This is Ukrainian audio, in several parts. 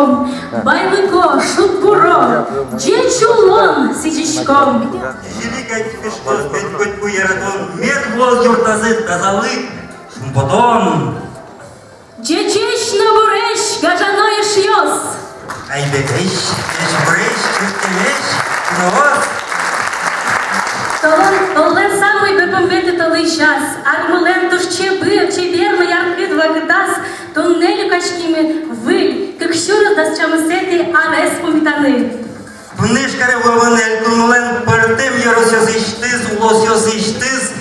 сычком, байлыко, шутбуро, джечулон сычком. Жили кишкос, петь кой яратон, мед воз юртазы, тазалы, шумпотон. Джечеш на буреш, гажаное шьёс. Ай бегеш, бреш, чертелеш, нос. Толен самый бепомбеты толый час, армулен туш чебы, чеберла яркид вагдас, туннели качкими выль, как щура даст чамасети, арес помитаны. Пнышкаре вованель, туннелен партем яросьозиштыз, улосьозиштыз,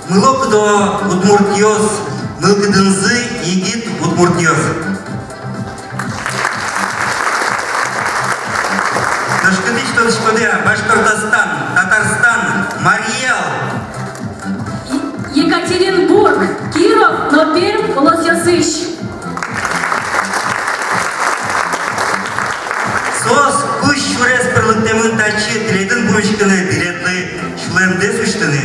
мылок до удмуртьоз, мылкыдынзы, егит удмуртьоз. Башкортостан, Татарстан, Марьел. Екатеринбург, Киров, но Пермь, Лосьосыщ. Сос куш шурес пырлыктемын тачи тиледин буручканы биретлы шлемде суштыны.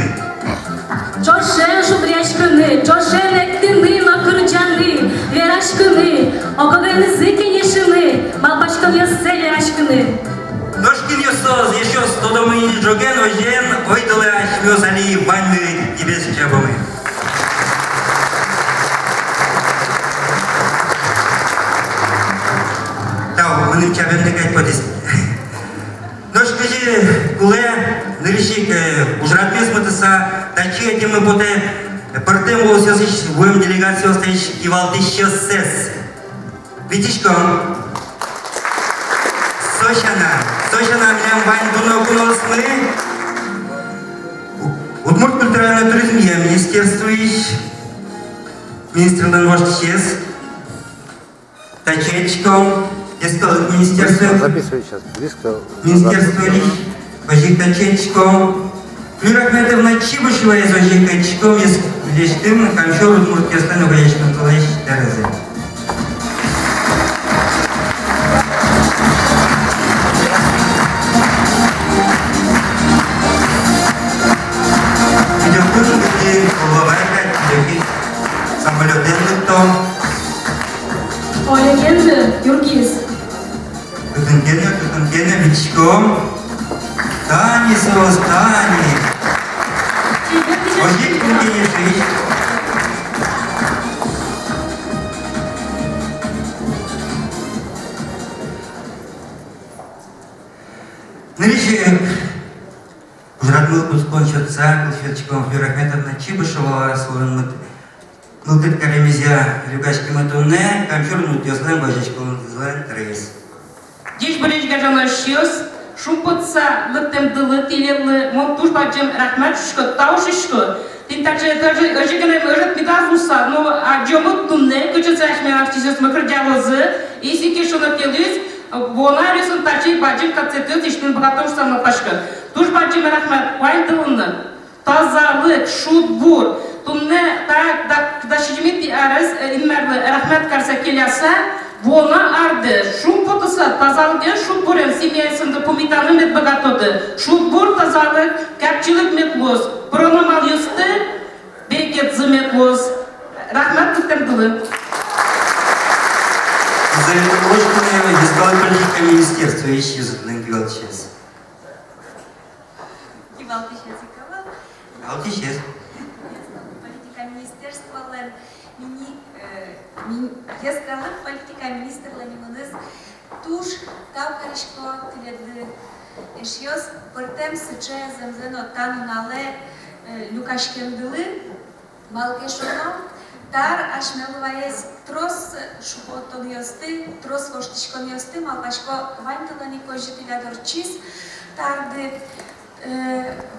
Джошен шубрячканы, Джошен эктыны, макурджаны, верашканы, оговены зыкенешины, малпачкан яссель рашканы. Ножкин ёсоз, еще стодомы жоген ожен, ойдылы ашмёс али ванны тебе чабамы. Тау, мыным чабемде кайт подис. Ножкыжи куле, нырышик ужратмес мытыса, тачи этим мы поте партем волосёсыш, воем делегацию остаешь кивалтыш сес. Витишком. Сочана меня вань дуно куносны. Удмурт культуральный туризм я министерствуешь. Министрлан вождь чест. Тачечком. Я сказал министерство. Записывай сейчас. Близко. Министерствуешь. Вожик тачечком. Юрахметовна Чибышева из вожик тачечком. Есть тым, камшор удмурт ястану вожичком толащ таразы. Олегенді, Юргиз. Тутунгене, Вичком. Тани, сос, Тани. Ожик, Тунгене, Шиш. Наличие ужратмыл кускончатца, Кулфетчиком Юрахметовна Чибышева, словен мылкыт каремезя, люкашки матуне, камчур мутьёснем, божечком злен трейс. Диш болеч гажана шиос, шумпотса, лыктем дылы, тилелы, монтуш баджем рахмат шушко, таушишко. Тин также ожигаем ожит медазуса, но аджомут тунне, кучу цашме артисос макрджавозы, и сики шунок келюсь, вона рисун тачи баджем кацетёс, иштин богатом штана пашка. Туш баджем рахмат, вайн дылынны, тазалык, шутбур, тунне так дашижмити арыз инмерлы рахмат карса келяса, вона арды, шумпотыса, тазалык, шутбурен семьясында помитаны мет богатоды, шутбур тазалык, капчылык метлоз, прономал юсты, берекет заметлоз, рахмат кыттемдылы. За эту ложку, наверное, искала политика министерства, исчезнут на Гивалтичес. Гивалтичес и кого? Гивалтичес. Политика министерства, ескалы политика министерла немыныз, туш, тавкаришко, тиледы, эшьёс, пыртем сыче земзено тану нале, люкашкендылы, малкешоно, тар ашмелуваес трос шупотон ёсты, трос воштишкон ёсты, малкашко ваньтылани кожитилядор чиз, тарды,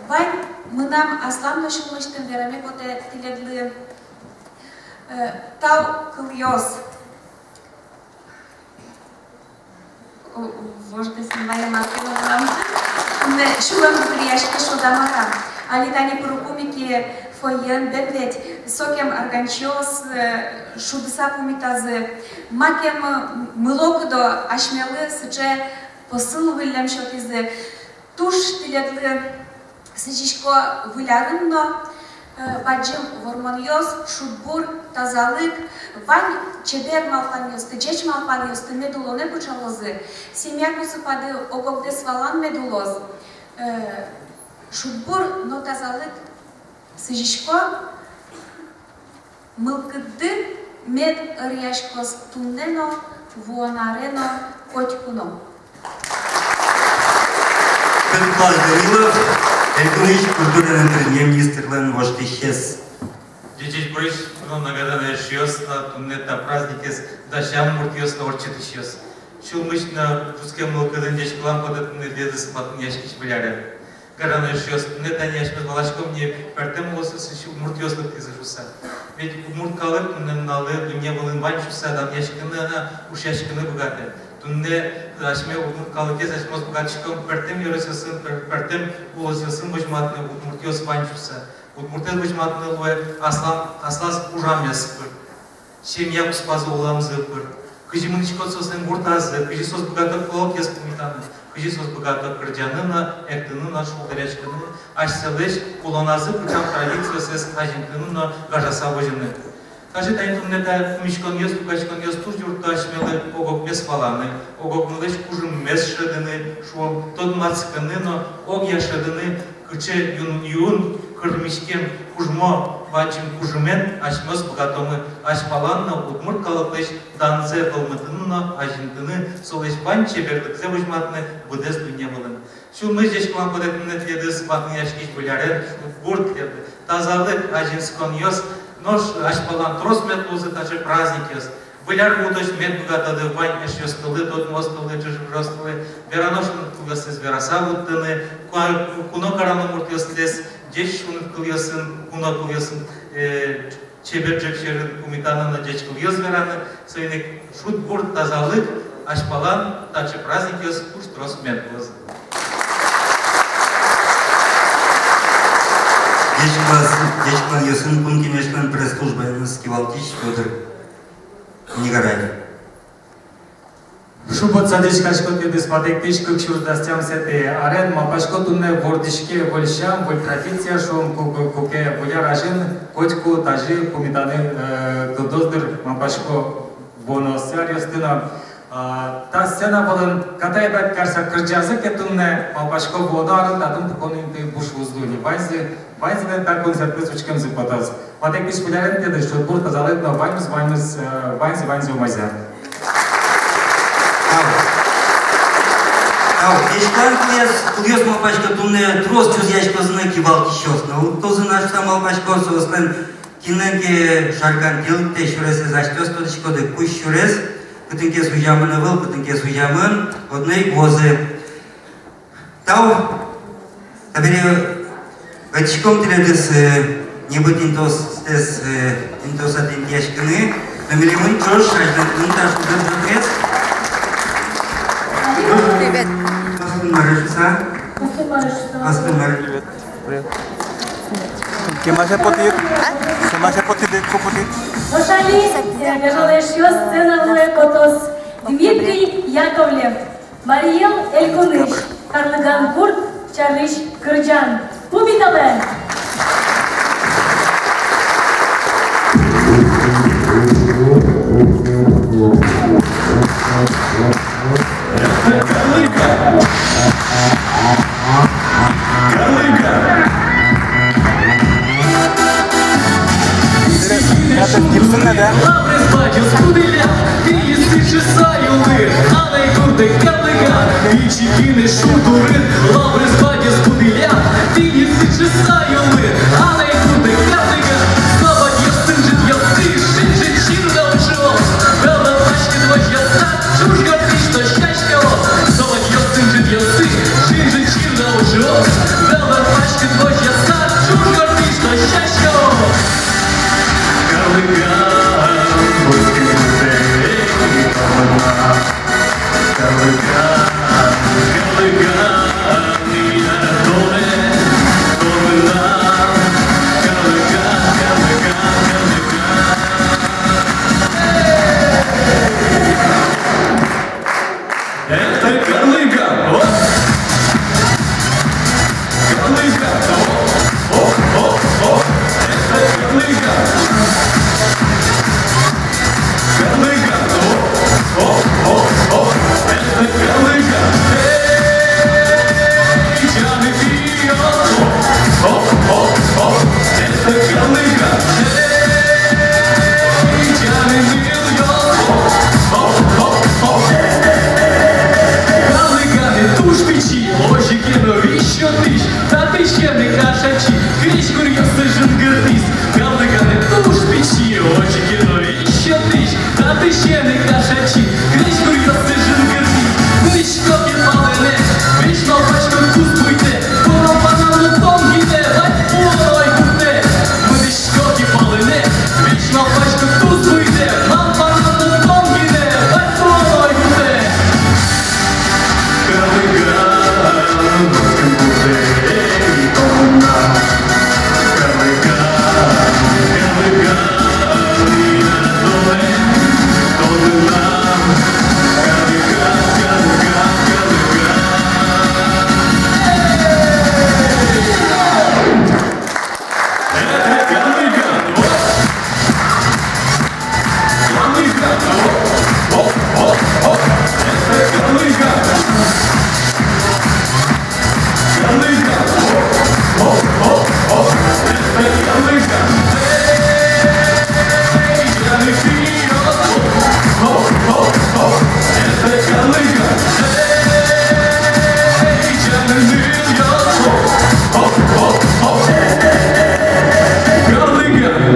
вань мынам асламдошылмыштын вераме поте тиледлы, тау кыльёс. Вожды снимаем атылам. Шулам прияшки шудамарам. Алитани порукумики фоен беплет, сокем арганчиос, шудыса пумитазы, макем мылокудо ашмелы сыче посыл вылям шотизы, туш тилетлы сычишко вылярынно, bacım vormonyos, şutbur, tazalık, vany çeber malpanyos, tıceç malpanyos, medulone bıçalozu, simyak musupadı ogogde svalan meduloz, şutbur, no tazalık, sıcışko, mılkıddı, med ıryaşkos tunneno, vuonareno, котькуно. Петр Гаврилов, Элькуныч, культурный премьер-министр Лен Воштищес. Дичич Борис, нагаданный шьёс на туннет на празднике с дощам муртьёс на орчит шьёс. Шулмыш на пускем локаден дичь клам подат на деды спатн яшкич бляре. Гараный шьёс, не таняш без малашком не пертем лосус шу муртьёс на ты зашуса. Ведь мурт калып на лы не волын банчуса, дам яшкины на уж яшкины богаты. Тунне ашме мурт калыке зашмос богатчиком пертем юросясын, пертем улосясын божматны муртьёс банчуса. Муртез бычматны луэ аслас ужам ясыпыр. Семья успазы улам зыпыр. Кыжи мынычкот сосын буртазы, кыжи сос богаток колок яс кумитаны, кыжи сос богаток кырджанына, эктынына, шулдарячкыны, ашсалыш, кулоназы пычам традиция сэс хажинкыныны, гажаса вожыны. Кажи тайнтуннета мишкон яс, пукачкон яс туж юрта ашмелы огок мес фаланы, огок мылыш кужым мес шыдыны, шуом тот мацкыныны, ог яшыдыны, кыче юн кырмишкем кужмо вачим кужумен ашмос богатомы ашпаланна удмурт калыклыш данзе калмытынна ажинтыны солеш банче берлыкзе вожматны будес дуня болын. Шу мы здесь к вам подэтны тедыс батны яшкиш буляре бурт еді. Тазалык ажинскон йос, нож ашпалан трос мет лузы тажы праздник йос. Выляр будош мет богатады вань эш йостылы, тот мостылы, чыжы жостылы, вераношын кулгасыз вераса будтыны, куно караны мурт йостылес, Деч шунут кылыясын, куна кылыясын, чеберчек шерин кумитанына деч кылыяс вераны, сөйнек шут бурт тазалык, ашпалан, тачы праздник йос, уж трос мет кылыз. Дечкан ясын кункимешкан пресс-службайныз кивалтиш Федор Нигарай. Шубот садишкашко тедис падектиш кыкшур дастям сете арен мапашко тунне вордишке вольшам воль традиция шум куке бояр ажин котку тажи кумитаны додоздыр мапашко боносяр ястына та сцена болын катайбат карса кырджазы кетунне мапашко водарын тадым туконинты буш уздуни вайзы так концертны сучкем зыпатаз падектиш билярен тедис шотбур тазалык вайныз умазяр. Дечкан кулес малпачка тунне трос чуз яшко зыны кивалки щосна. Тозы нашта малпачко сослен киненке шаркан дилте шуресе заштёс тодичко де куш шурес, кытынке суйамын ывыл, кытынке суйамын, одней возы. Тау, табире вачком тиледес не быть интос один яшканы, но милимын чош, аждан кунташ кудыр зытрец. Привет. ¿Qué más se puede ir? ¿Qué más se puede ir? Ошали, гажалешьёс сцена луэ котос, Дмитрий Яковлев, Мариел Элькуныш, Карлыган Курт, Чарыш Кырджан. Пумитале! Gibson neden? Шутурин, лаври з баді з кудиля, ти їсти чесаю. священик нашечі, кричку йоси жингирні, вишкоки палини, вічно бачко куспуйте, воно панам том гіде, бать полой буде. Вишкоки палини, вічно бачко куспуйте, вам панам том гіде, бать полой буде.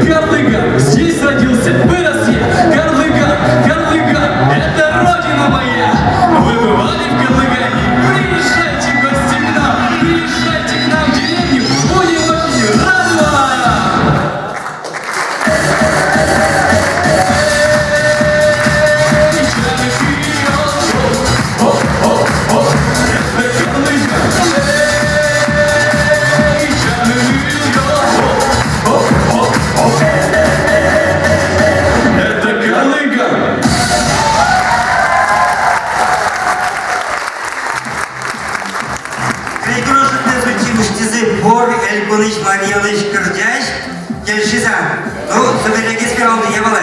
Гарлыга, здесь родился, вырос я. Гарлыга, это родина моя. Вы бывали в Гарлыгане? Приезжайте в гости к нам, приезжайте к нам в деревню, будем очень рады вам. Elkonuş Mariyalıç Kırcaş, Gelşizan. Ну, зарегистрировал дьявола.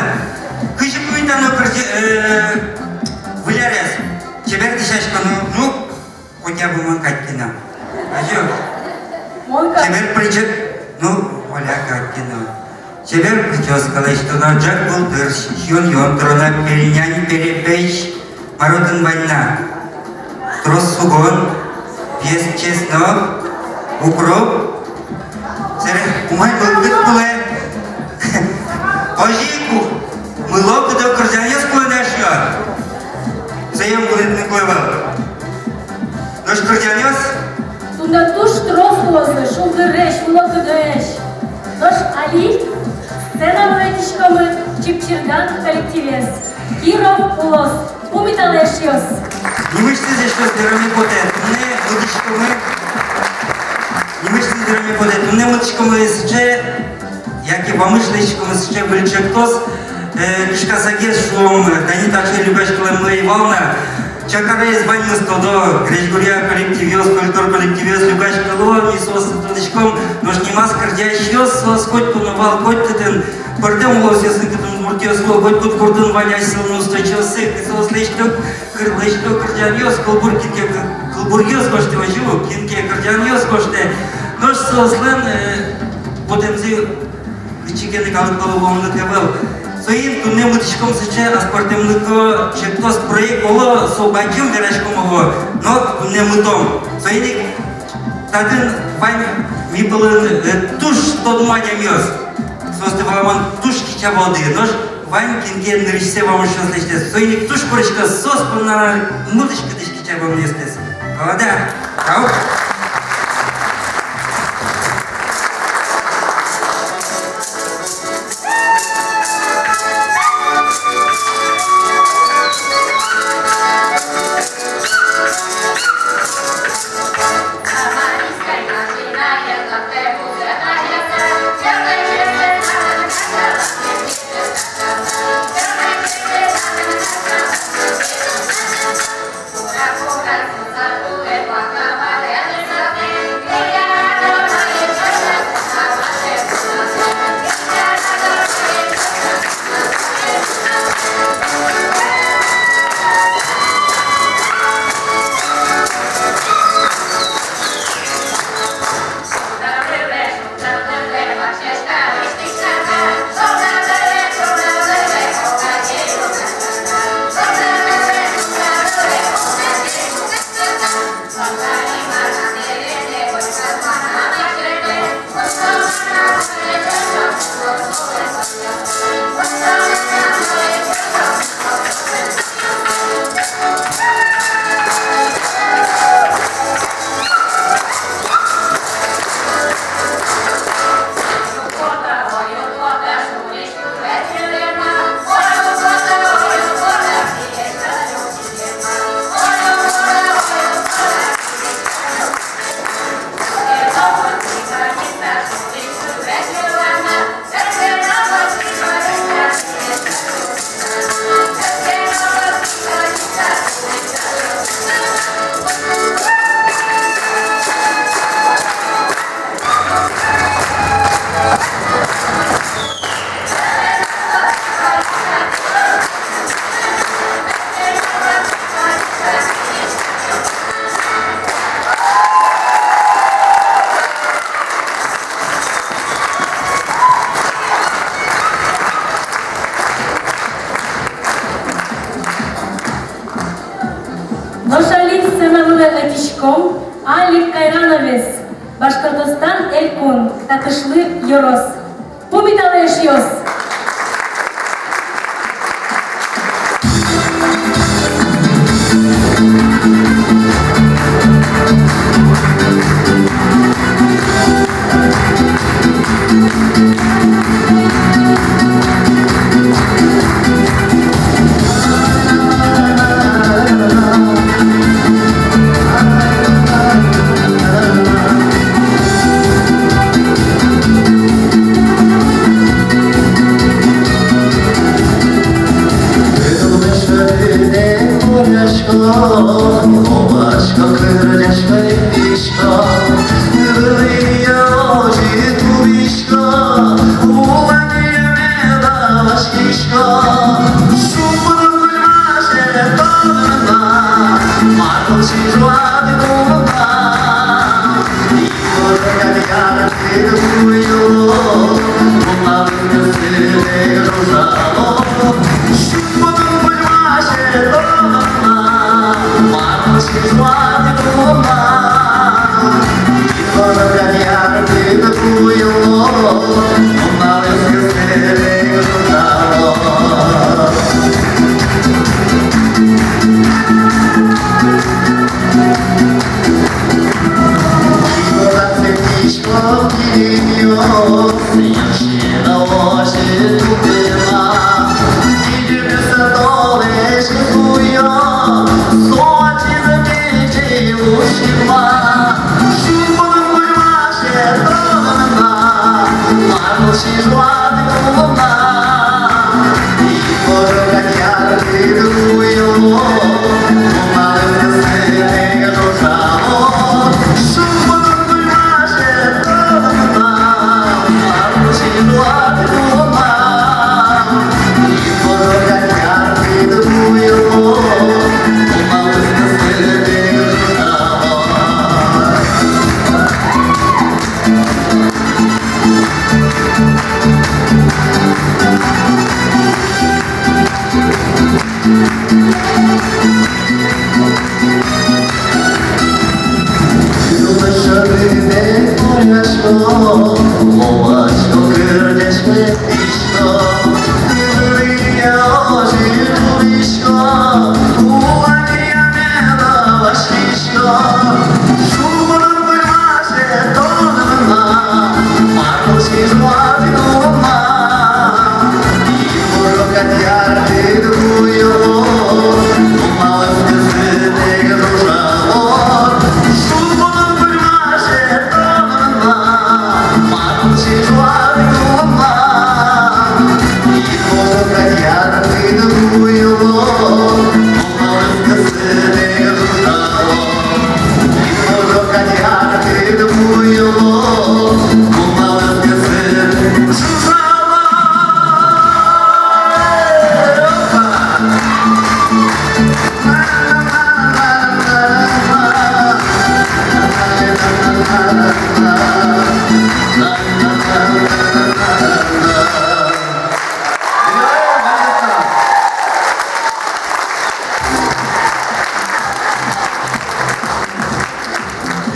Кыşı куйдан окыржы, выляряс. Чебер дешашка, ну, хотя бы мон каттина. Ажо. Чебер причет, ну, оля каттина. Чебер прическала, что на джак был дырш, йон трона переняни перепечь, мороден война. Трос сугон, пьес честно, укроп. Умай был куле. Ожику. Мы лопы до корзанья складаешь я. Заем будет не клевал. Наш корзанья? Тунда туш тросуозы, шулдыреш, улокыдеш. Наш Али, сцена вылетишкамы, Чипчирган коллективес. Киров улос, умиталеш йос. Не мышцы за что здоровье потет. Не будичкамы. Не мышцы здоровье потет. Не мутичкамы сче. Як і помишличками ще більше хтось, кішка загешом, дані так ще любиш, коли ми Івана, чакаре званюсто до Гречгуря колективіос, культур колективіос, любиш коло, місос тоничком, нож нема скордящос, скоть понувал, коть титин, кортем волосся сникитим муртіосло, коть тут кордон валясь, силно устойчився, кисос лечто кордяніос, колбур'йос кошти вачу, кінки кордяніос кошти, нож сослен, потенцію, Чекеник головного ТВ. Своїм тунним мутичком сече, а спортивнико, чи хтось проєкт було собачим вірашком мого, но не мутом. Своїм один вань мій були туш тодмання м'яс. Свостивала вон туш кича води, нож вань кінки не річце вам що сличте. Своїм туш корочка сос на мутичка десь кича вам єстес. Вода. Ау. Pura, pura, pura, pura, pura, pura, pura, Ветичком, Алик Кайрановес, Башкортостан Элькон, Татышлы Йорос. Пумиталеш Йос!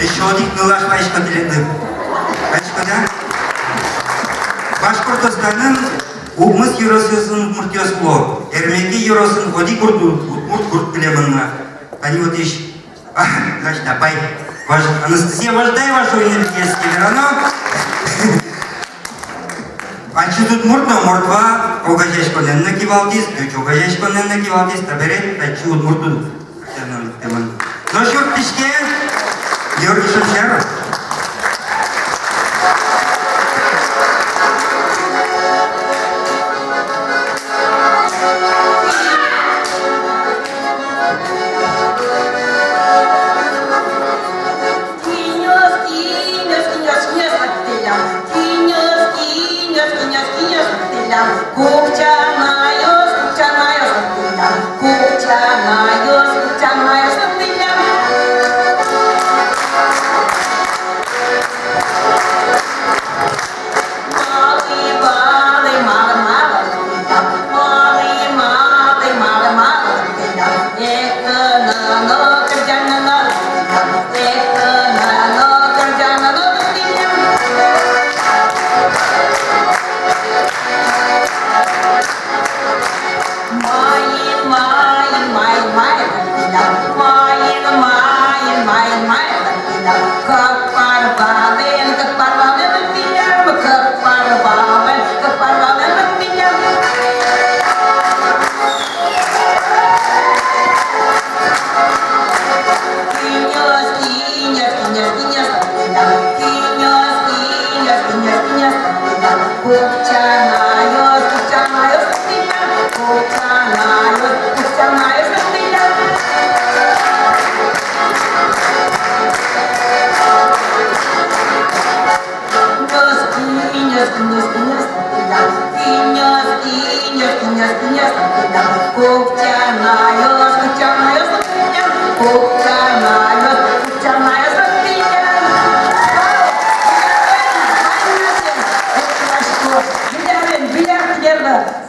Еще один нылаш Айшка дилендим. Айшкада Башкортостанның Умыс юросысын муртиосло, Эрмеки юросын ходи курт племенно. Они вот ищ, значит, опай, Анастасия Важдаева, что энергетический верано. А что тут муртва, огажешко ненна кивалдис, дючо огажешко ненна кивалдис, таберет, а что тут мурту. Но шурт тишке, Георгий Шевченко.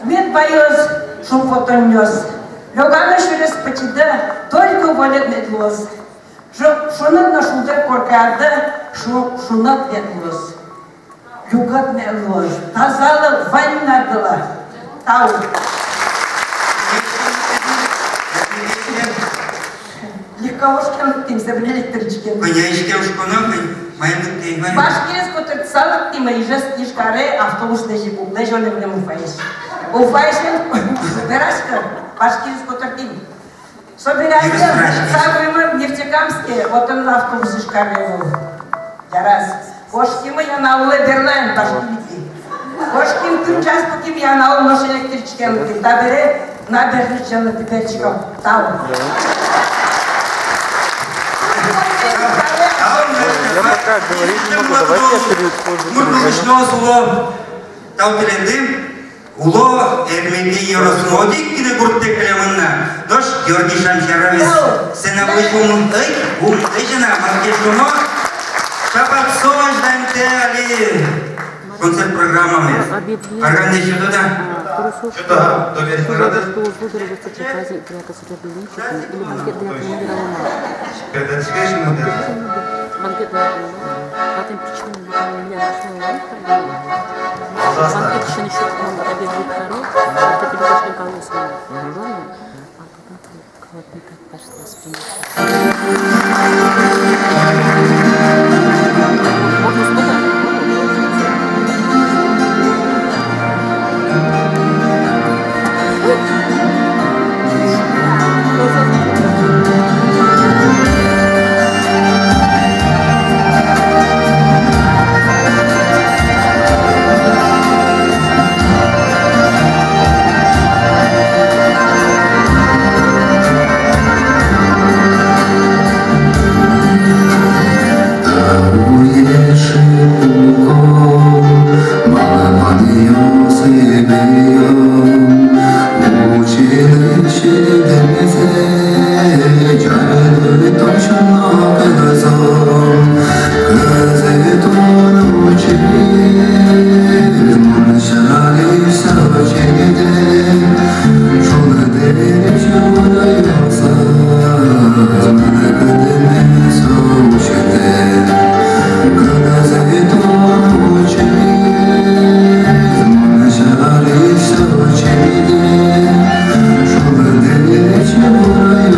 Мен боюсь, шум потонёс. Лёганы шурес почида, только волят медлоз. Шунат на шулдер коркарды, шунат медлоз. Люгат медлоз. Тазалы ваннадыла. Тау. Легковушкин тим, забыли электрички. Конячки уж конопы, моим ты, моим. Башкирец котыр салык тима, ижас тишкары автобус нежибу, нежоны влем уфаиш. Уфаишен, берашка, башкирец котыр тим. Собирайся, самым Нефтекамске, вот он на автобусе шкаре. Ярас. Кошкимы я на улы Берлайн, башкирики. Кошким тым час поким я на улы нож электричкен, табере на берличен теперечком. Тау. Я пока говорить не могу, давайте я перейду. Уло эрмеки Евросмодик кине гуртте калемынна. Дош Георгий Шамшаровец. Сена вышумун эй жена, малкешуно. Шапак соваш дайте али концерт программами. Арганде что да? Что-то доверить надо? Когда ты скажешь, мы Şöyle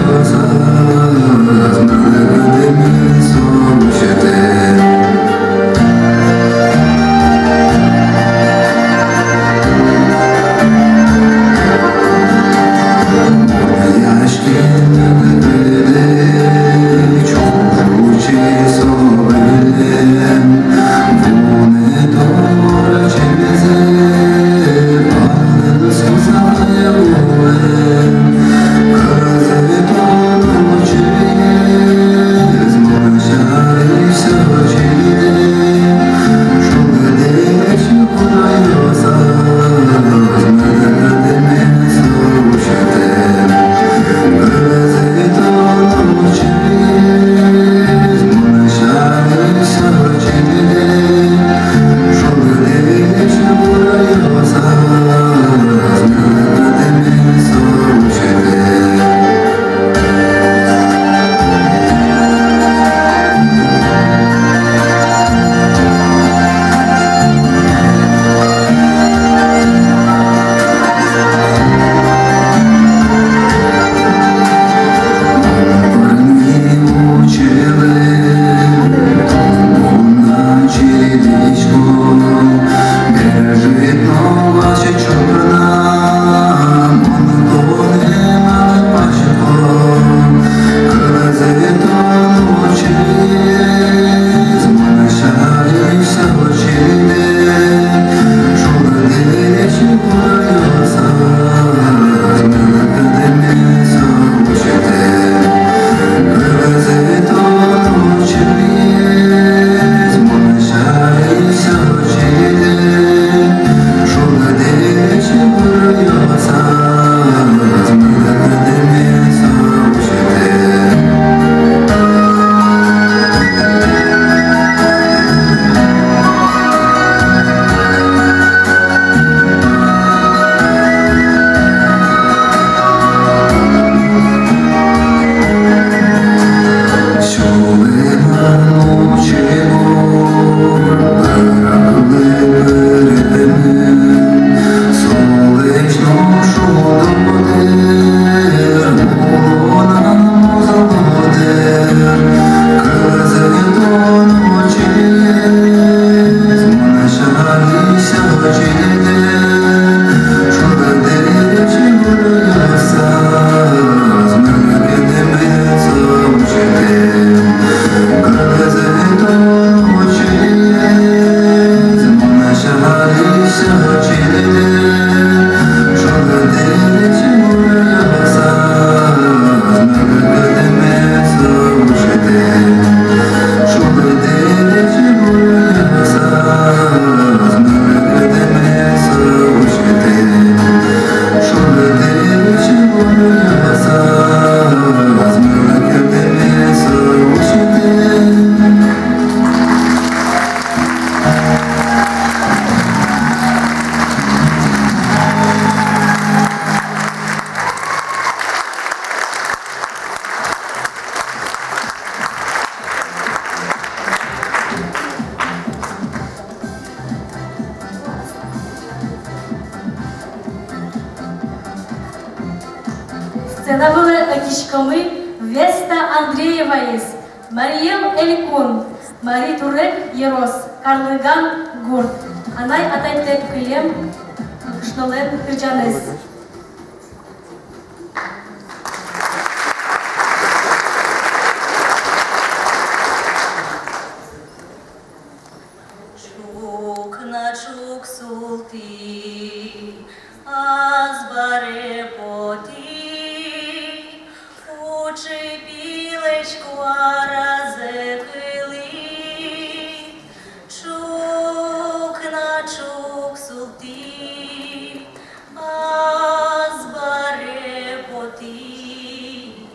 сценавылы этишкомы Веста Андреева есть, Мариел Элькун, Мари Турек Ерос, Карлыган Гурт. Анай атайтеп килем, шнолен кырджанес. Чук на чук султи, азбаре поти, учи білечку аразе кили. Чук на чук султи, азбаре поти,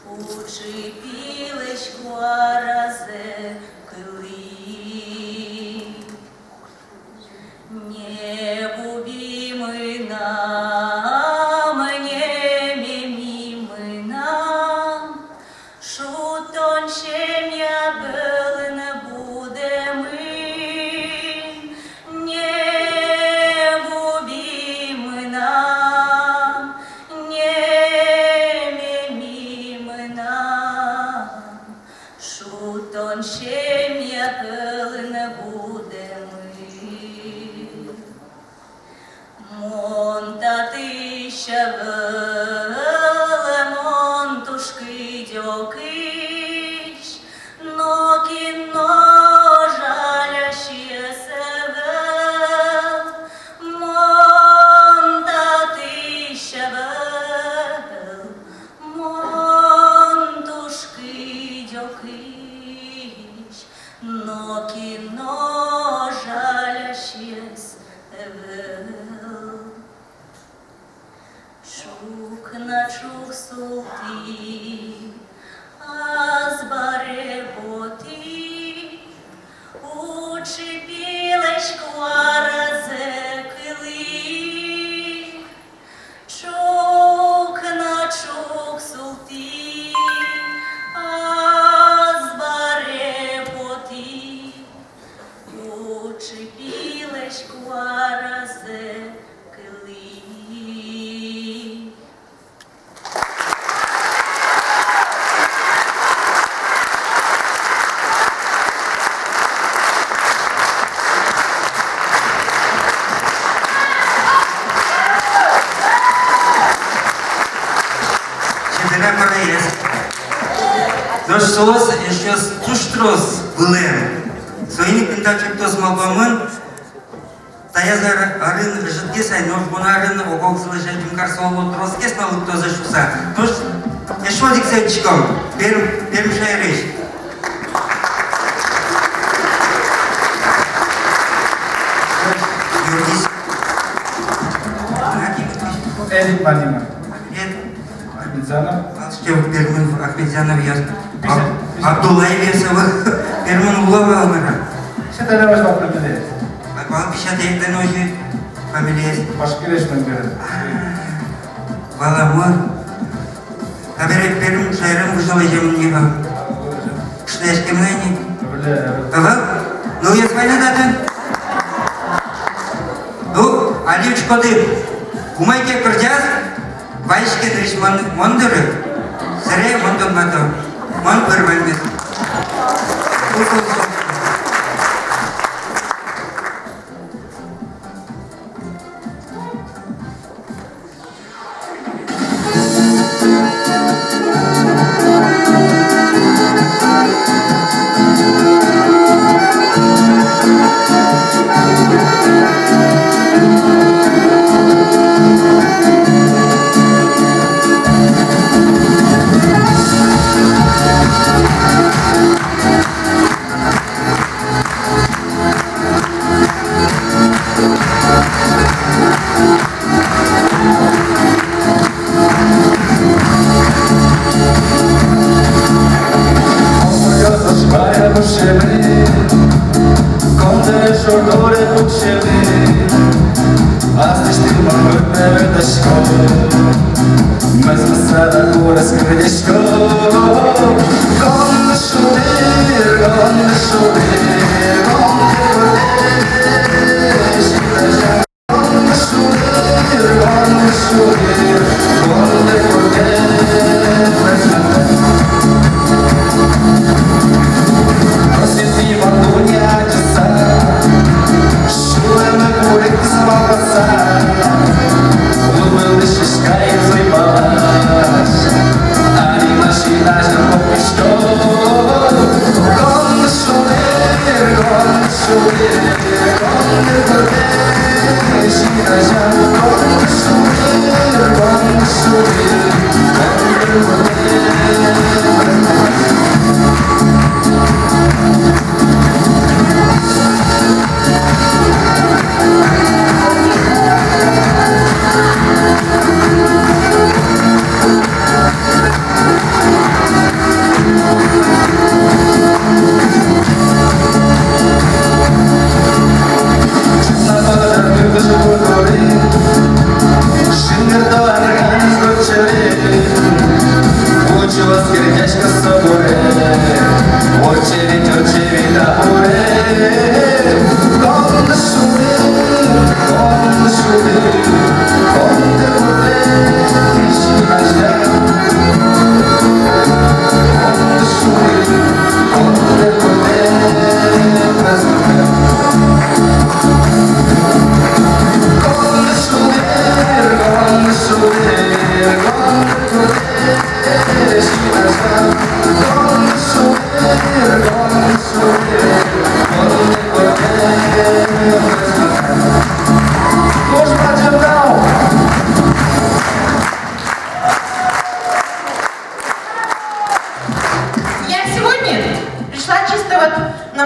учи білечку аразе кили. Не буби мы нам, не меми мы нам, шутон щем'я был не буде ми. Не буби мы нам, не меми мы нам, шутон щем'я был не буде ми. Монта тища веле, монтушки дьокиш, но кіно жаляще севел. Монта тища веле, монтушки дьокиш, но кіно жаляще севел. Чук на чук султи, азбаре боти, учи білечку аразе кили. Чук на чук султи, азбаре боти, учи білечку аразе кили. Чедера параес. Дош солос ещё туштроз вылем. Своими пентачек тос малбамын, таязар арын жидке сай, нож бунарын огок слышать дюмкар соло троз кес малык тоза шуса. Тош ещё диксетчиком, перм шайреш. Юргис. Эрик Балима. Привет. Ахмедзянов. Алшкев Пермин Ахмедзянов яз. Абдуллаев ясова. Пермин Улова алмара. Что ты давай что определяешь? Бал пишатейден ожи фамилия. Башкиречный берет. Баламы. Табере Перм шайрым выжила земнига. Что я шкемнани? Ага. Ну я свайна датын. Ну, Алич коды. Умайке кырджаз. Вайшке дриш мондыры. Сыре мондон мато. Мон пырмаймыз. Wonderful day.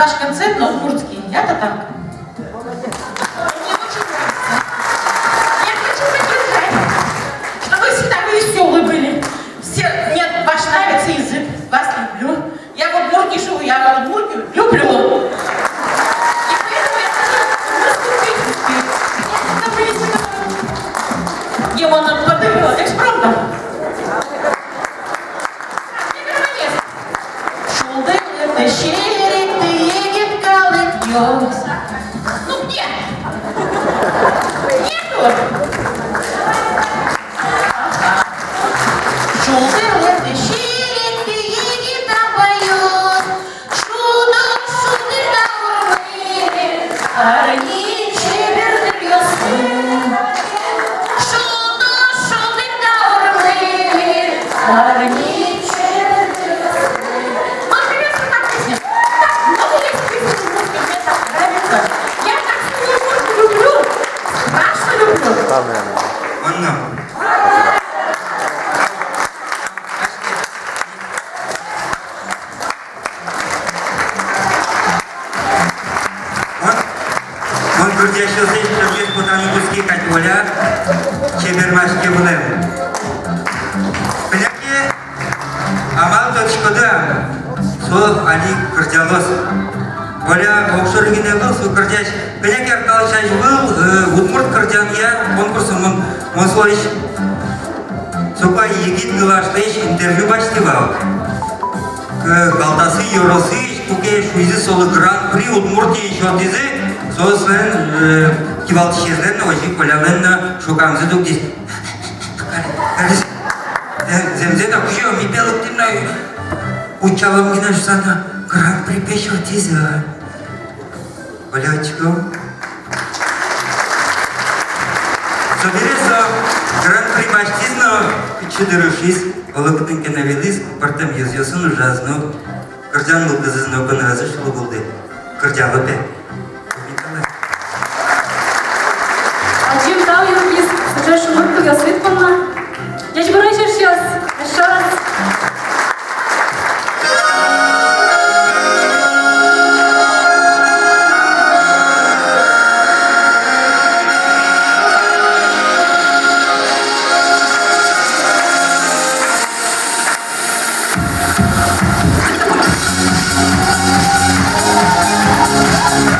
ваш концерт на удмуртский. Это так. Мне очень нравится. Я хочу поддержать, чтобы вы всегда веселые были. Все, мне ваш нравится язык, вас люблю. Я в Удмуртии живу, я Удмуртию люблю. И поэтому я хочу выступить. Его нам подыгрывать экспромтом. Ну где? Нету? Шулдер щирик, едет, а поет. Шудер на урмы, арни чебер дрёсы. Шудер на урмы, арни чебер дрёсы. Вот интересно, как песня. Так много есть песен, мне так нравится. Я так сильно люблю, страшно люблю. Анна. Он крутящий здесь, что есть путану куски катюля, чебермашки влем. Поляки, амал тот шкода, со они крутялос. Оля окшоргине был, со крутящ. Поляки аркалчач был, удмурт крутян я, конкурсом он слоищ. Сопа егит гылашлыш интервью баштывал. Галтасы, Йоросы, туке шуизи солы гран-при Удмуртии еще дизи, сослен кивалтышезлен, ожи колялен шукамзы дук дис. Земзе так еще ми белок тимна учалам гина шусана гран-при пешо дизи. Колячком. Соберется гран-при баштизно, чудерушиз. Олыкытынке навелиз, партам yazıyorsun ужасно. Кырдян был кызызно кына разышлы болды. Кырдялы бе. Acım dağ yurgiz, sıca şumurtlu yasvet bulma. Geç buraya şaşıyoruz. Aşağız. Thank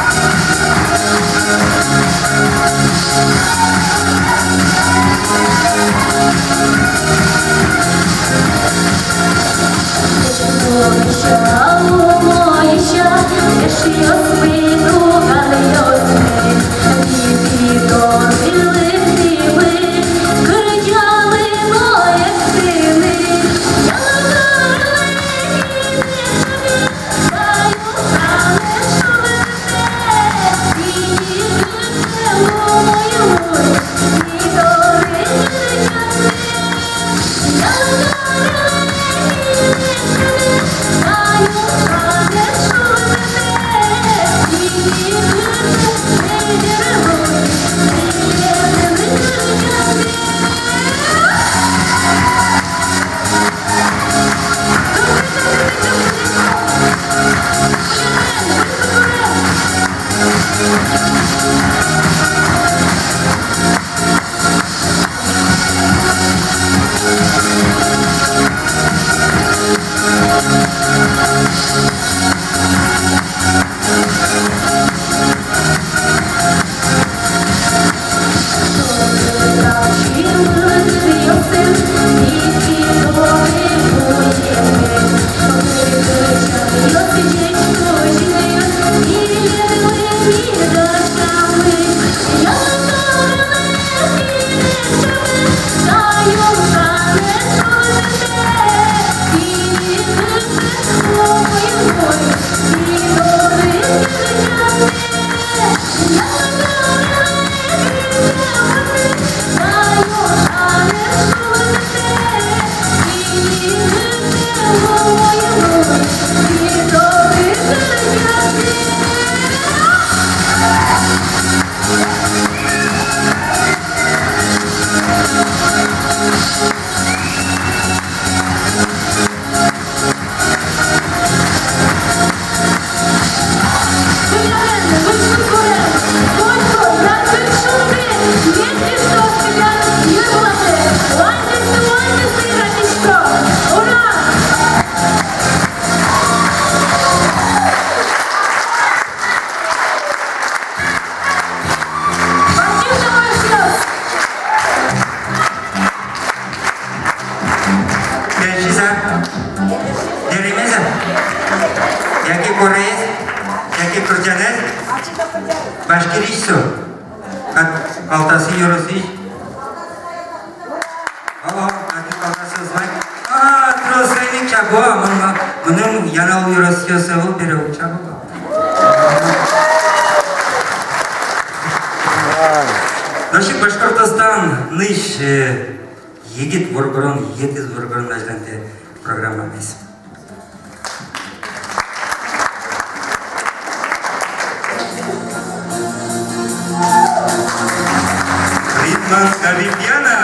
Шиза? Деремеза? Яки кореец? Яки кырджанез? Башкиришсу? Калтасы юрысыш? Калтасы узбай? Тросайник чабо, мұның янал юрысысы ол бере чабо. Наши Башкортостан ныш егет варгорон, етіз варгорон ажданте программа мес. Ритман Скавипьяна.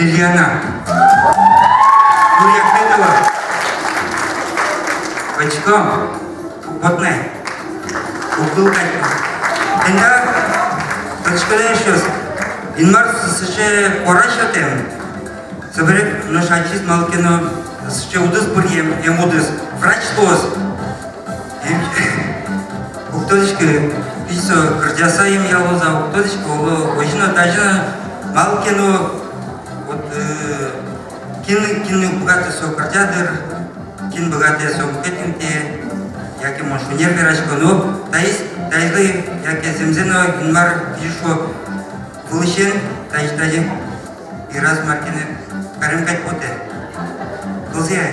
Лилиана. Юлия Хлебова. Бачком. Потне. Уклукать. Энда. Бачкален шос. Инмар сыше порашатем. Соберек наш ачист малкино. Сыше удыс бурьем. Удыс. Врач тоз. Уктодички. Писо кырдяса им ялоза. Уктодички. Ожина тажина. Малкино. Кин богатый сок картядер, кин богатый сок кетинте, яки моншунер берашко, но дайзы яки земзено инмар кишо вылышен, дайздади и раз маркины каримкать поте. Друзья.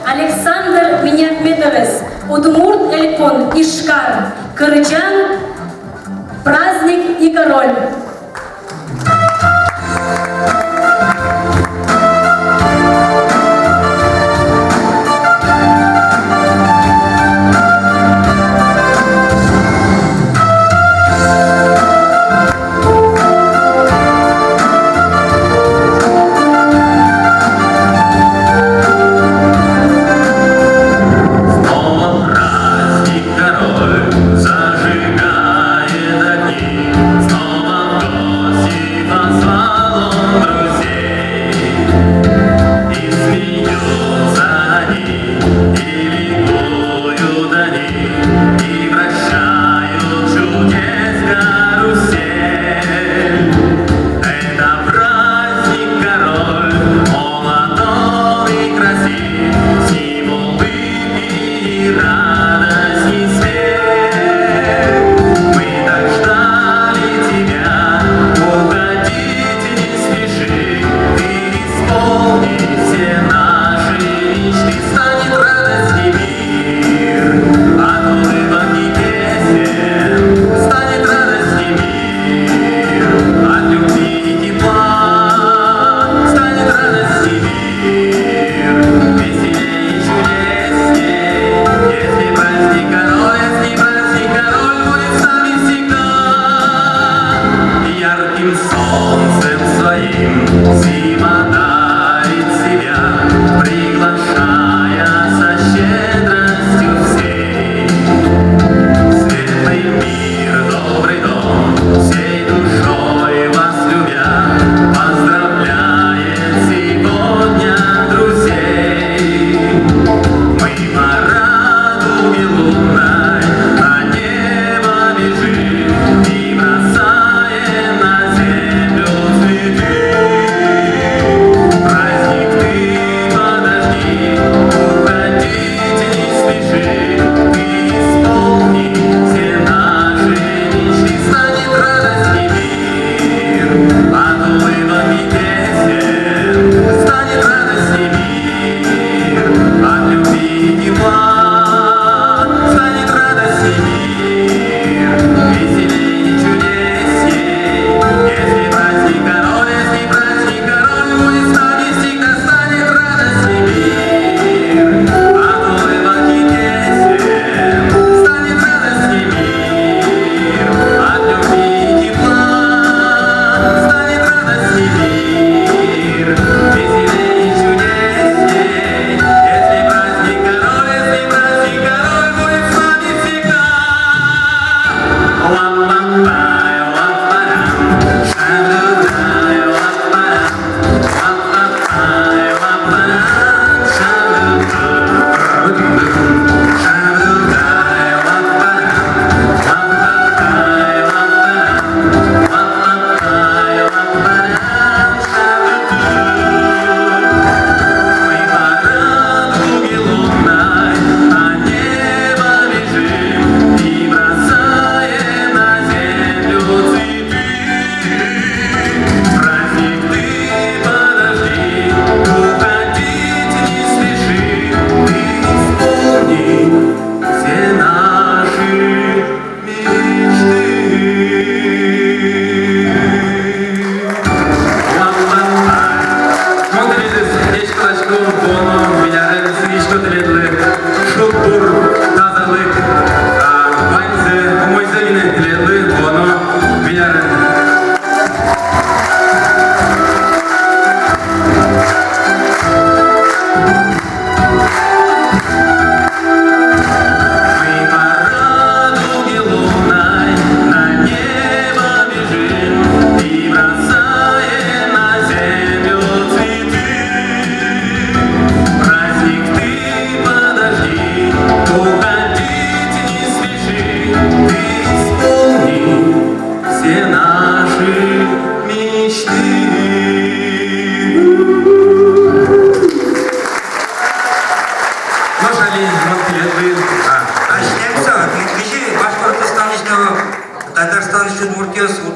Александр Миниахметовес, Удмурт Эльпон, Ишкар, Кырычан, праздник и король. Зажигает огни, снова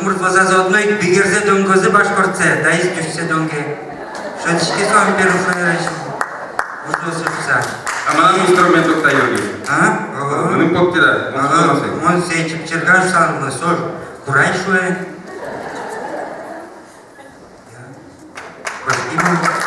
муртваза заодно и бигерзе донгозы башкортсе, да и стюшсе донге. Шотички с вами первый фонарич. Можно сушса. А манам инструмент октайоги. А? Мунун поптира. Он сейчип чергаш сан насож. Курай шуэ. Спасибо.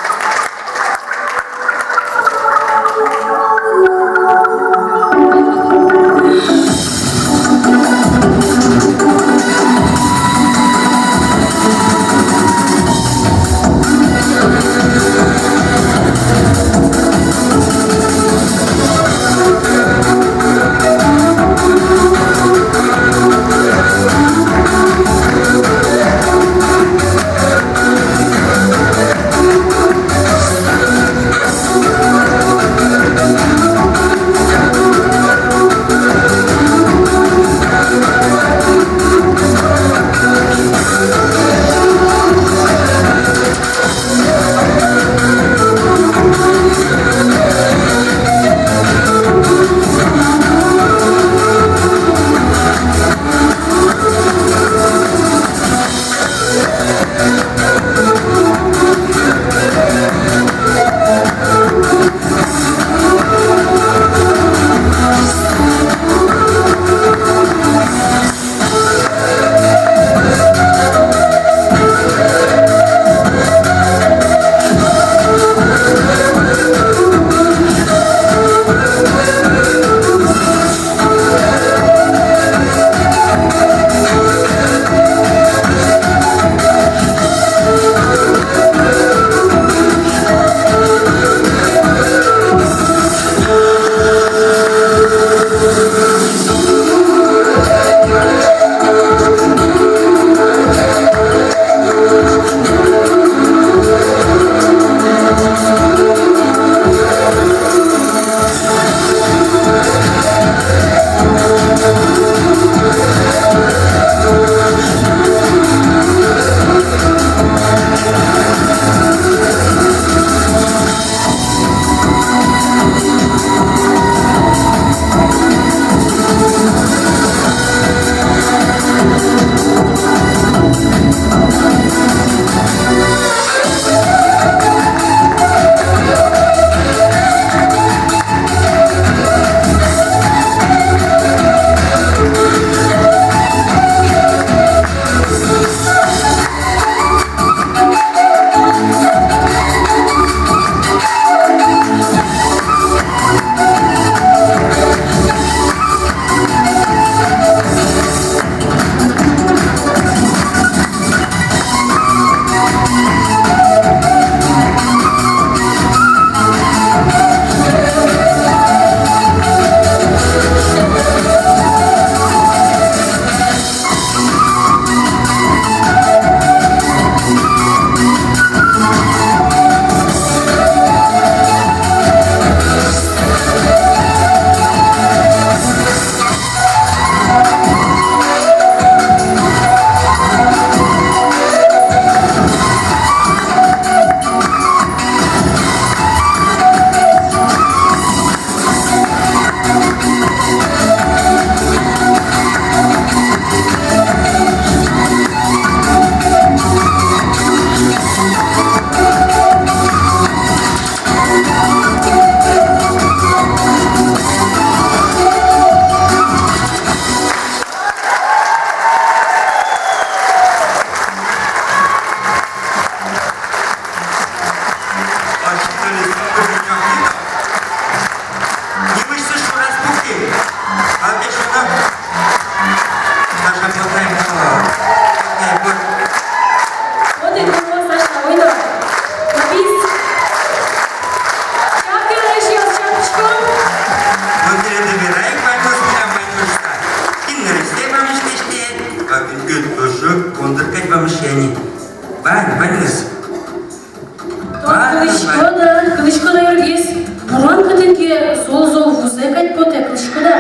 Кылышкода ергес, буран кытынке зол-зол вузе кайт поте кылышкода.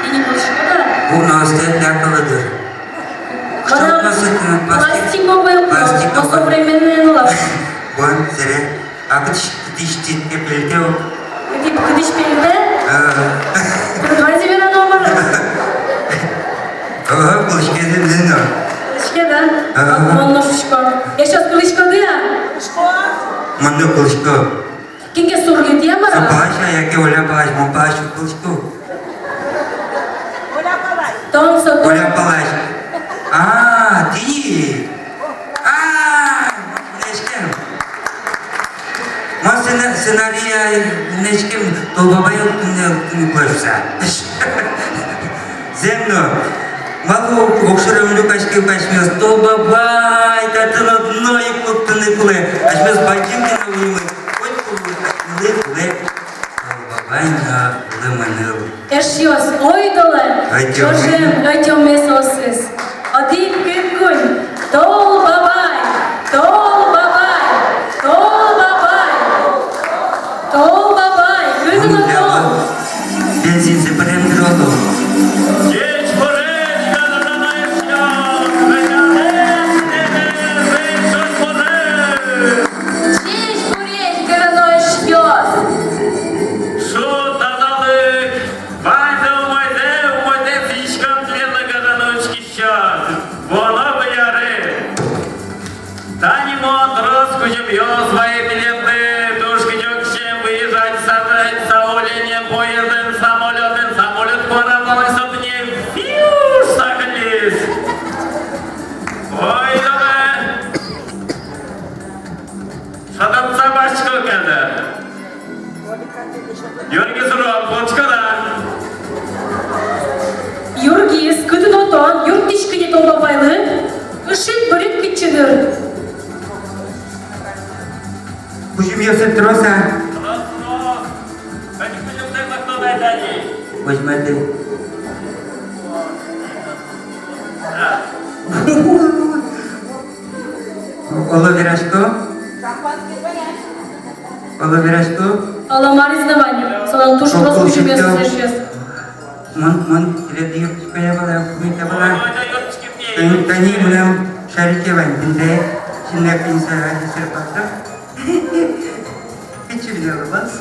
Тени кылышкода. Bu nasıl yakaladır? Пластиковый, по-современному лав. Вон, зря. А ты не прилетел? Ты ж переде? Давай тебе на номер. Ага, кулачки, Manda kılıçko. Kimge soru diye mi? Sapalaş ayakta ola palaş, mopalaş kılıçko. Tamam soru. Ola palaş. Değil. Neşkem. Mas senaryo neşkem to babaya ne koysa. Zemno. Malu okşuramlı kaşkı kaşmıyoruz. To babay tatlı noy kuttunu kule. Aşmaz bacım ki ne uyumu. Koy kule kule. Babay na lemanıl. Eşiyoruz. Oy dolar. Çocuğum ötüm mesosuz. Adik kırkun. Dol babay. Dol babay. Dol babay. Dol babay. Gözün dol. Benzin separendir oldu. Юргиз, күтін отон, юрт тишкіне толбабайлы, ұшын бұрып күтчінір. Kuşum Yosef Trosa. Возьмете. Оловирашко. Оловирашко. Аламарыз на ваню, салан туш просто күшім ясыз. Мон киледі юртичкая бала, кумейка бала. Тани мынау шарике вантинде, шинне пинсара десер патра. Печевне алабас.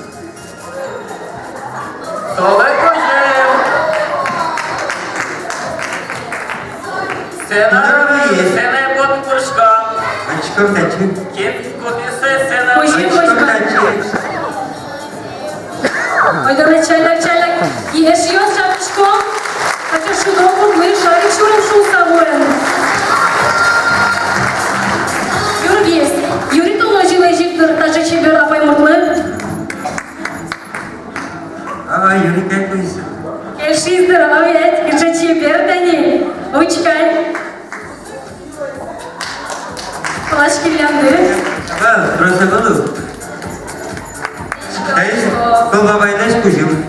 Солай көжем. Сена бот пұрышқа. Очков тачи. Кем көтесі сена. Көжем, көжем. Ойданы чайлак. Ешиос жапышко. Хотя шудову мы шарик шурым шулса воен. Юргиз, Юрий Толожила ежиктір, тажы чебер апай мұртлы. Юрий как выйся. Кешиздір, авет, кеша чебер дани. Учкай. Плаш килянды. Просто балу. Кол бабайдаш кужим.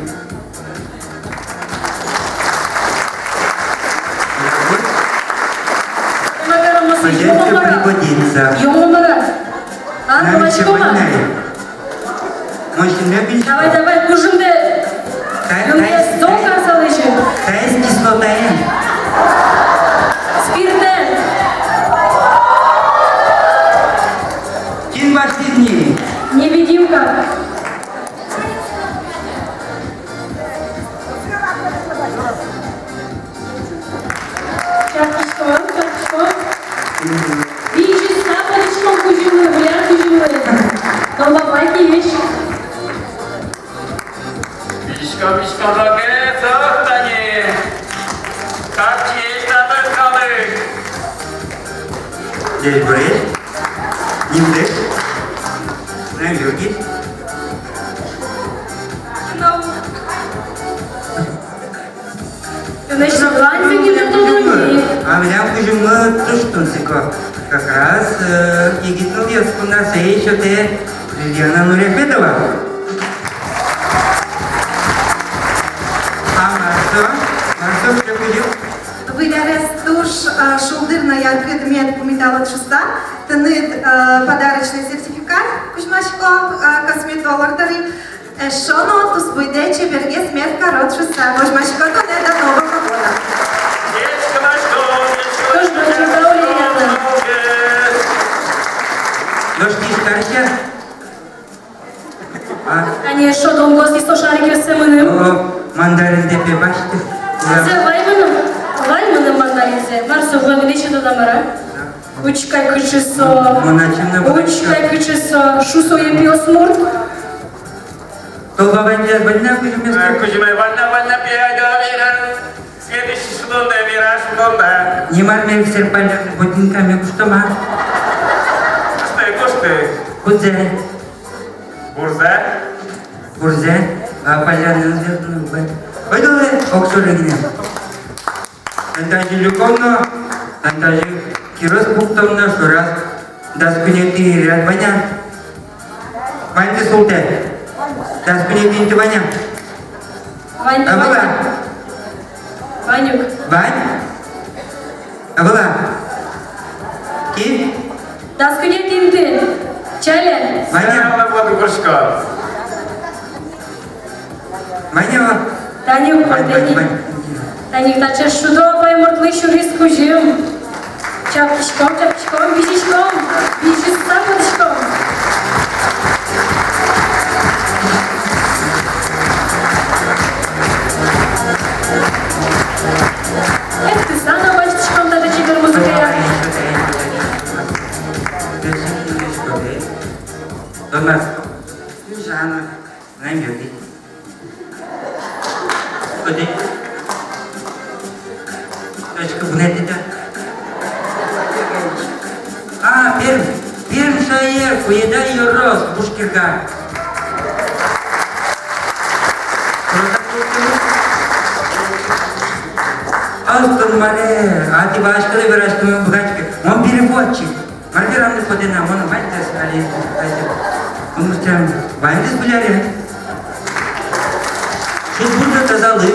Пожалуйста, пригодится. Юмора. А, Плашкова. Может, не обидишь? Давай, кужимды. Юргиз, долго салышым. Кайс кислота Н. Спиртен. Кин последний. Невидимка. Чапышко. Видишь, сапочком кужимы, гуляр кужимы. Долбабайки есть. Бишка роге зохтани. Как есть надо калы. Здесь борец. Нимдек. Знаем, Юргиз. Значит, гляньте, не надо. А меня кужимы туштунсико. Как раз егитнул я скуна еще те Лилиана Нурепедова. Марсо, что будет? Вылярес туш шулдырна янкрит мед помидала чуста, тынит подарочный сертификат кузьмашко косметологтари. Шоно тус бойдече берге смет корот чуста. Кузьмашко то не до Нового года. Тоже очень добрый. Ножки старча? Конечно, дом гости сто шарики с семеным. Мандарин тепе башты. Вайманым мандаринзе. Марсо, вы видите, что там ара? Учкай кычысо, учкай кычысо, шусо епиосмурт. Толба война, кузьмеска. Кузьма Ивановна, следующий шелонда, вираж, шелонда. Не мармер серпальных ботинками куштома. Кошты. Кузе. Бурза. Бурзе. А поляна звездную бать. Пойдолы, оксурыгне. Антажи люковно, антажи кирос буктомно, шурас. Даскунети ряд ваня. Вань ты султе. Даскунети ваня. Вань, А была? Ванюк. Вань? А была? Ки? Даскуне тинты. Чайлен. Ваня? Она была горшка. Ваня? Танюк, Вань. Танюк, таче шудо паймортлы шурис кужим. Чапчиком, бежичком, бежит сапочком. Эх, ты сам бачичком, даже теперь музыка. Дома. Жанна. Намёки. Ходи. Точка бунетита. А, перм шаер, поеда ее рос, бушкирга. Астон Маре, а ты башкали выращиваем богачки. Он переводчик. Маргарамны подена, он вальтес, али. Он может там вальтес буляре. Тут будут тазалы.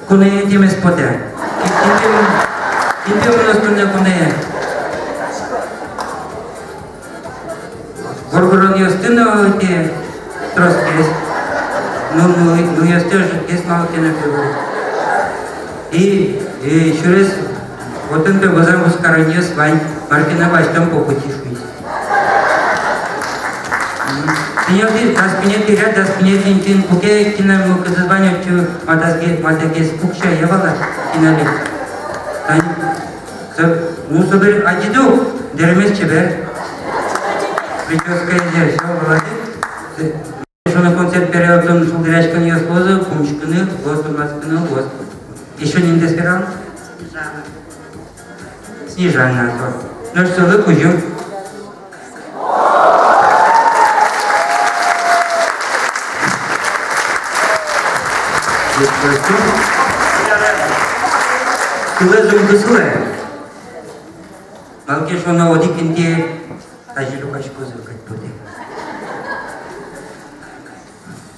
Кунея тем из пода. Тебе у нас кунея. Горгорон Юстина эти троски. Ну я тоже есть мало кинопилу. И еще раз вот это возьму с коронес Вань Маркина Васьком по пути шусь. Сеньоры, das pinete ряд, das pinete тин пуке кино казазвание чу матаге спукша явала кинали. Ну собер адиду деремес чебер. Прическа идея, все молодец. Еще на концерт периодом шулдырячка не склозу, кумчканы, гост у нас каны, гост. Еще не индесперал? Снежана. Ну что, лыкужу. Кулезум кысылы. Малкеш оны одикинде тажилу кашку зыркать буде.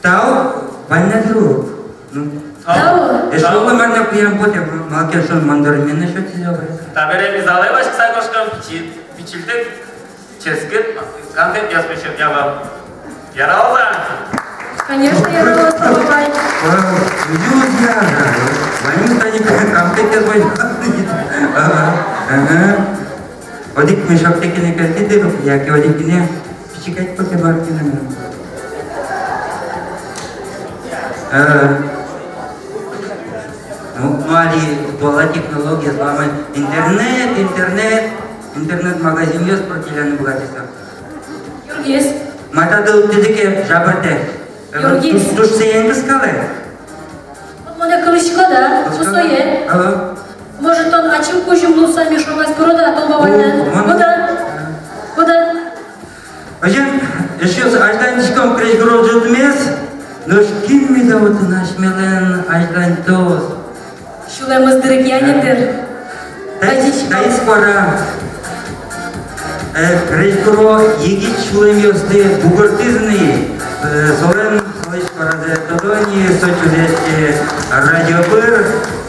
Тау ванна друг. Тау. Эшолы манна куям буде. Малкеш он мандармена что ти зёбры. Табере мизалай башкса кошкам пичилдек. Ческет, контент я спешил, я вам. Яралза. Конечно, я рада побывать. Друзья, Ваню станет контент Ага. Одик мешок таки не картиды, яки одик не пичикать поки барки на меня. Ну, али была технология, слава интернет-магазин есть противляны богатство. Юргис. Матадыл дедеке жабырте. Юргис. Туш сеянды скалы. Вот моя крышка, да? Пустое. Алло. Может, он очим кучем сами шумать порода, а то бывает. Куда? Hocam, yaşıyoruz Ajdancıkam kreş gurulcudumuz. Nuşkin mi de otu naşmelen Ajdantoz. Şulemız direk yanıdır. Дай скоро. Kreş guru yegit şulem yosты бугуртизный. Солен слышь параде Тодони, Сочувести, радиопыр.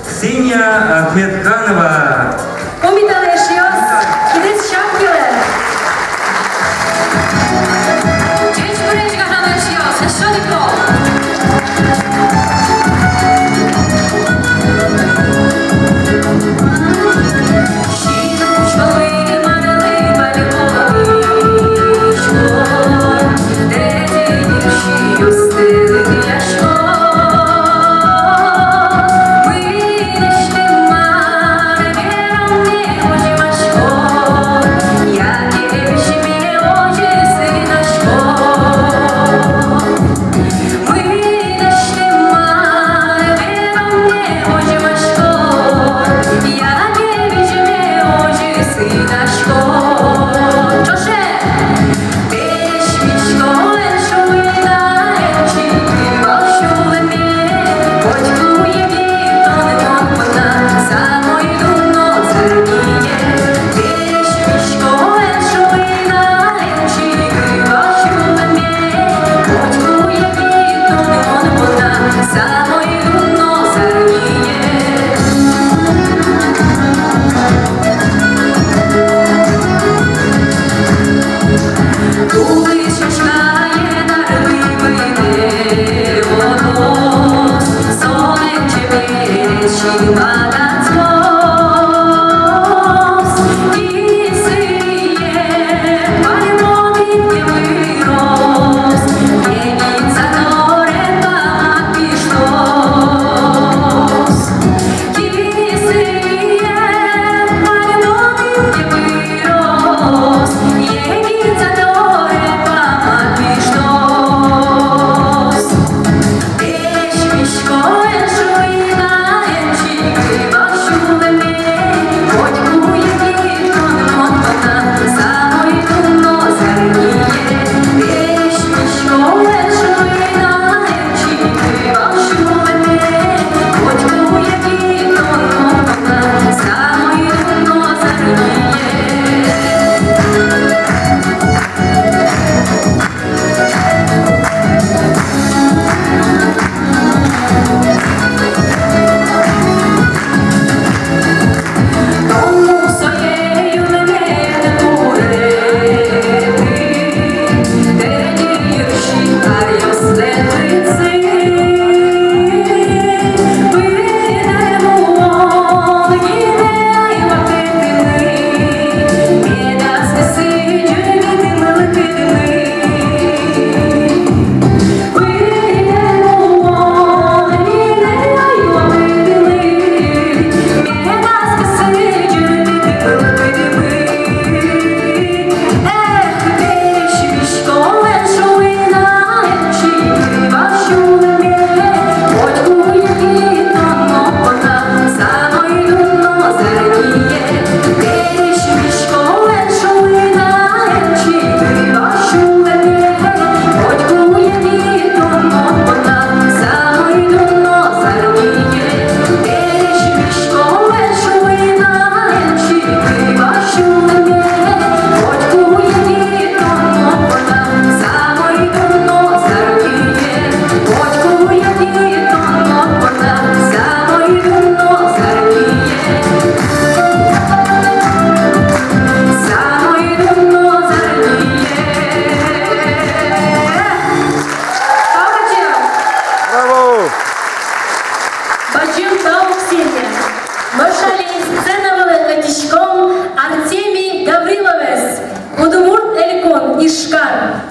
Ксения Ахмедханова. Комиталы yaşıyoruz. Kilis şapkılı. Genç Kureyci Gahan yaşıyoruz. Yaşıyoruz. Yaşıyor,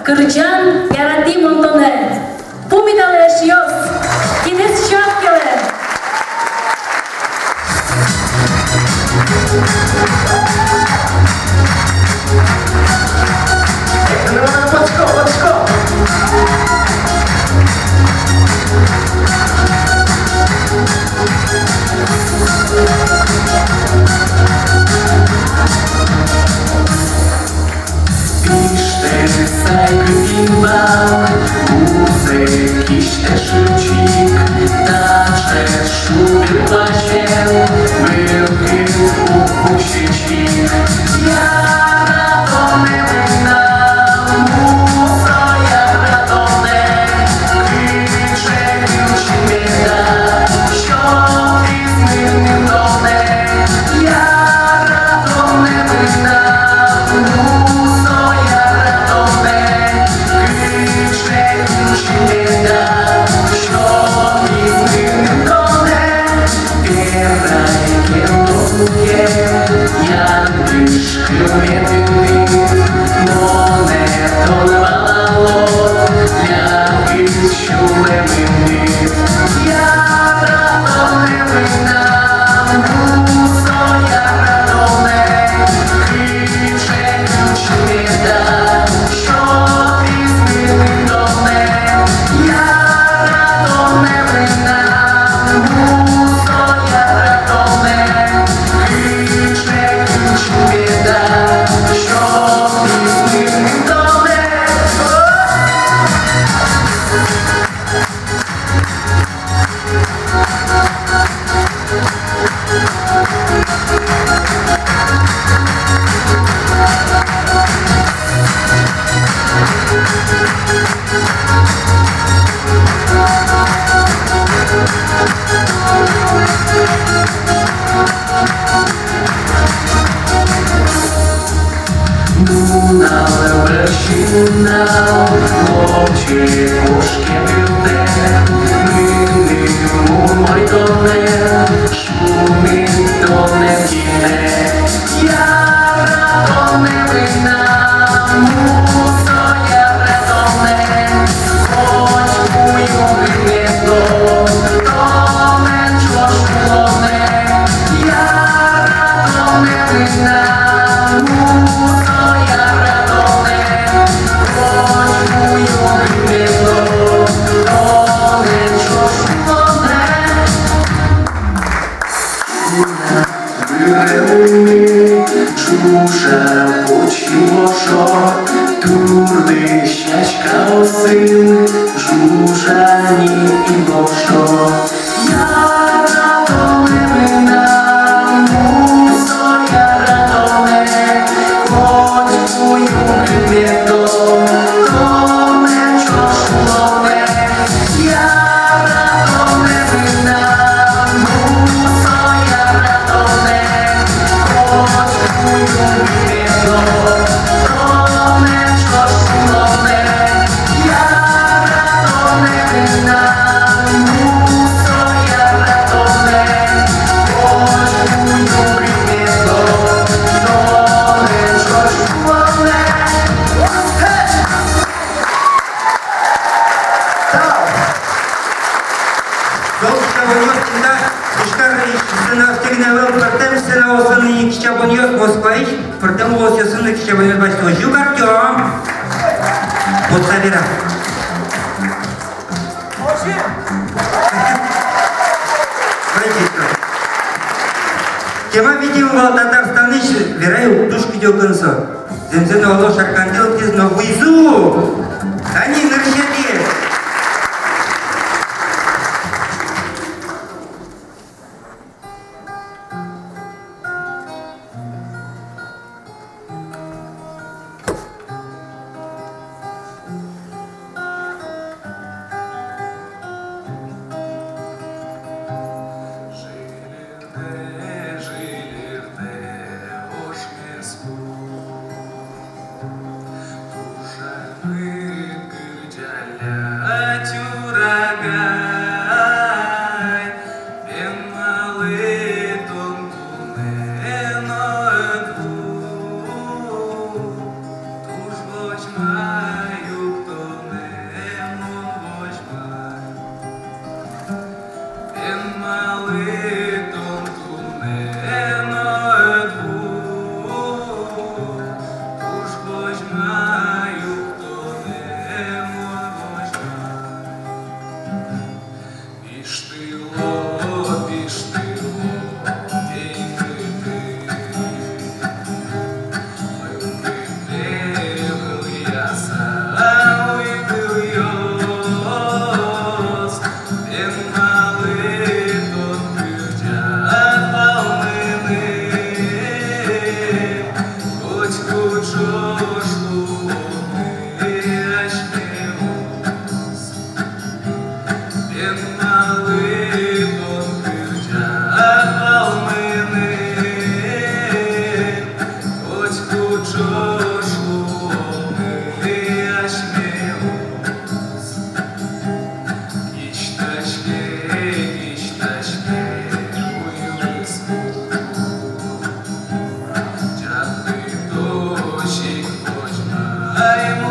Kırcan yarati montone. Pumidale eşiyoruz. Gidez şapkele. Saygı muzyki ścieżycznik, nasze szuby pasie, myłki upuścić. Ja radone nam, muso ja radone, kricze już nie da, siodki z mym done. Ja radone nam, muso ja radone, kricze już nie da, siodki z mym done. Bieraj kiełbie, jak dyszkę jedyny, moneton mało, jak siłę myny. Ja radone nam, muso ja radone, kricze już nie da, siodki z mym done. Ja radone nam, muso ja radone, kricze już nie da, siodki z mym done. Lunał wreszcinał, łocie puszkie byłte, myny mu moj dole, szumy dole gine. Ja radone nam, muso ja radone, choć mój gniezdo, to męczło szulone. Ja radone nam, muso ja radone, choć mój gniezdo, to męczło szulone. Wyrełmy, czusza pociłoszo, turdy śmiaćkał syn, żużani i boszo. Ja radone nam, muso ja radone, choć mój gniezdo, to męczło szulone. Ja radone nam, muso ja radone, choć mój gniezdo, to męczło szulone. Ja radone nam, muso ja radone, choć mój gniezdo, to męczło szulone. Золушка Ишкарный сына втегневел, партем сына осыны кичабоньос боспаич, партем осыны кичабоньос бачто. Жук Артем. Вот собира. Тема видимого Татарстаны вераю душки дёкынса. Земзен оло шаркандел тез но визу. Они на ржеве. Маю Thank you.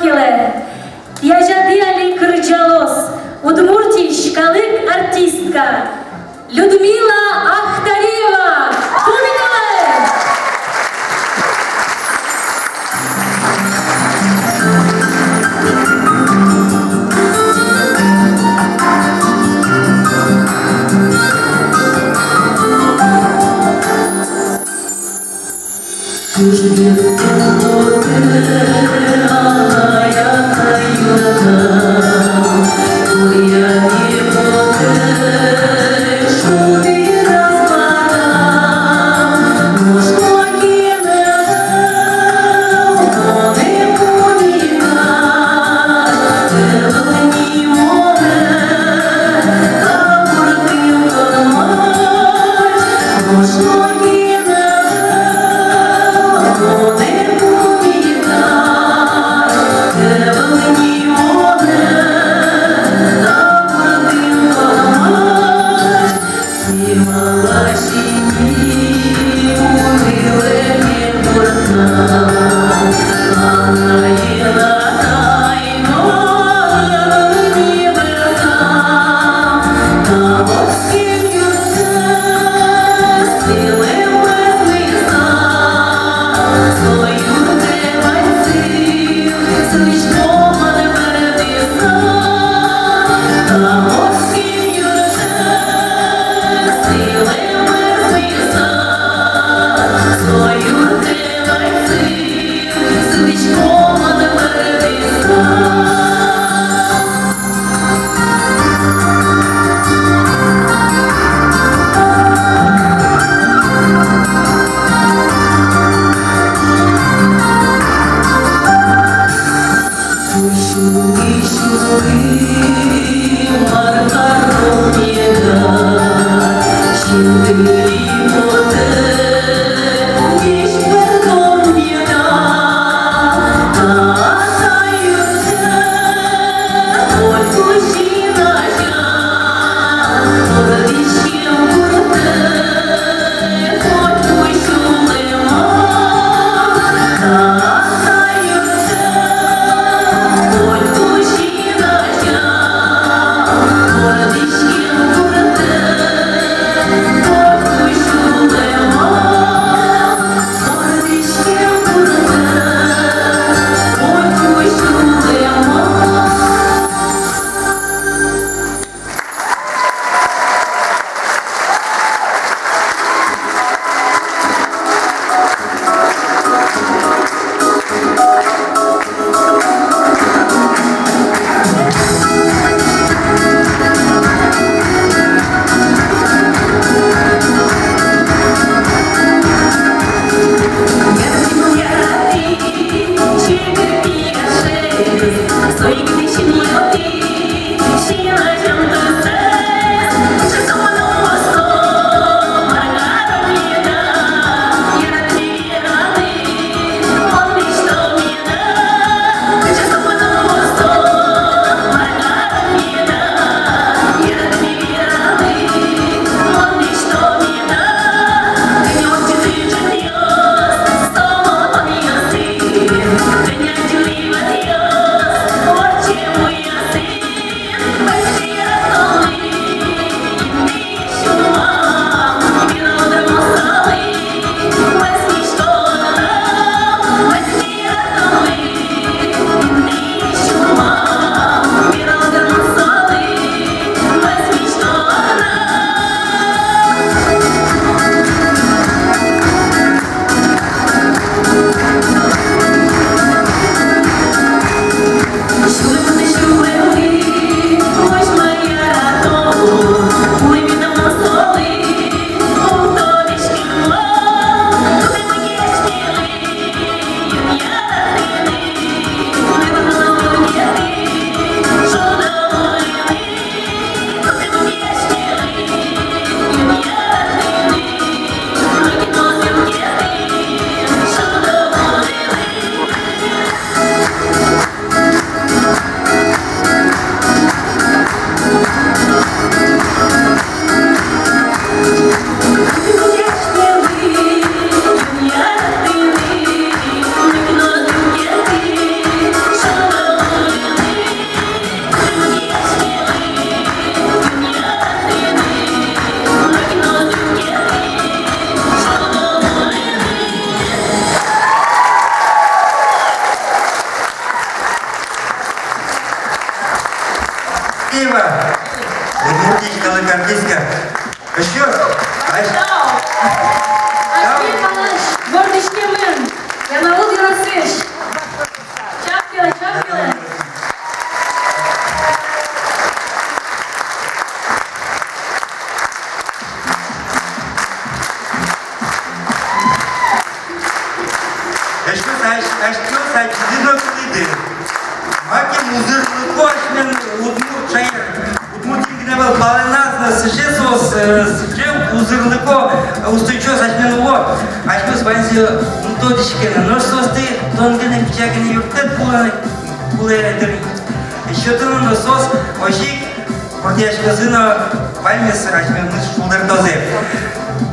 рокіле. Яжади алі кричалос. Удмуртій шкалик артистка. Людмила Ахтарєва. Помідали! Dios, Спасибо. Удмуртичка, артистка. Еще. Ашмет Палаш, гордышкемен. Я на луге росеш. Чапкила, чапкила. Маки музыр лукошмен удмурт шайыр. Удмуртингне был баланас сжесос сжев узырлыко устойчиво сачмен уво. Ашмы спанси тодичкена. Но что ты тонгене пичагене юртет пуле. Еще ты на сос ожик протяжка сына пальмес ашмен мы шулдер дозе.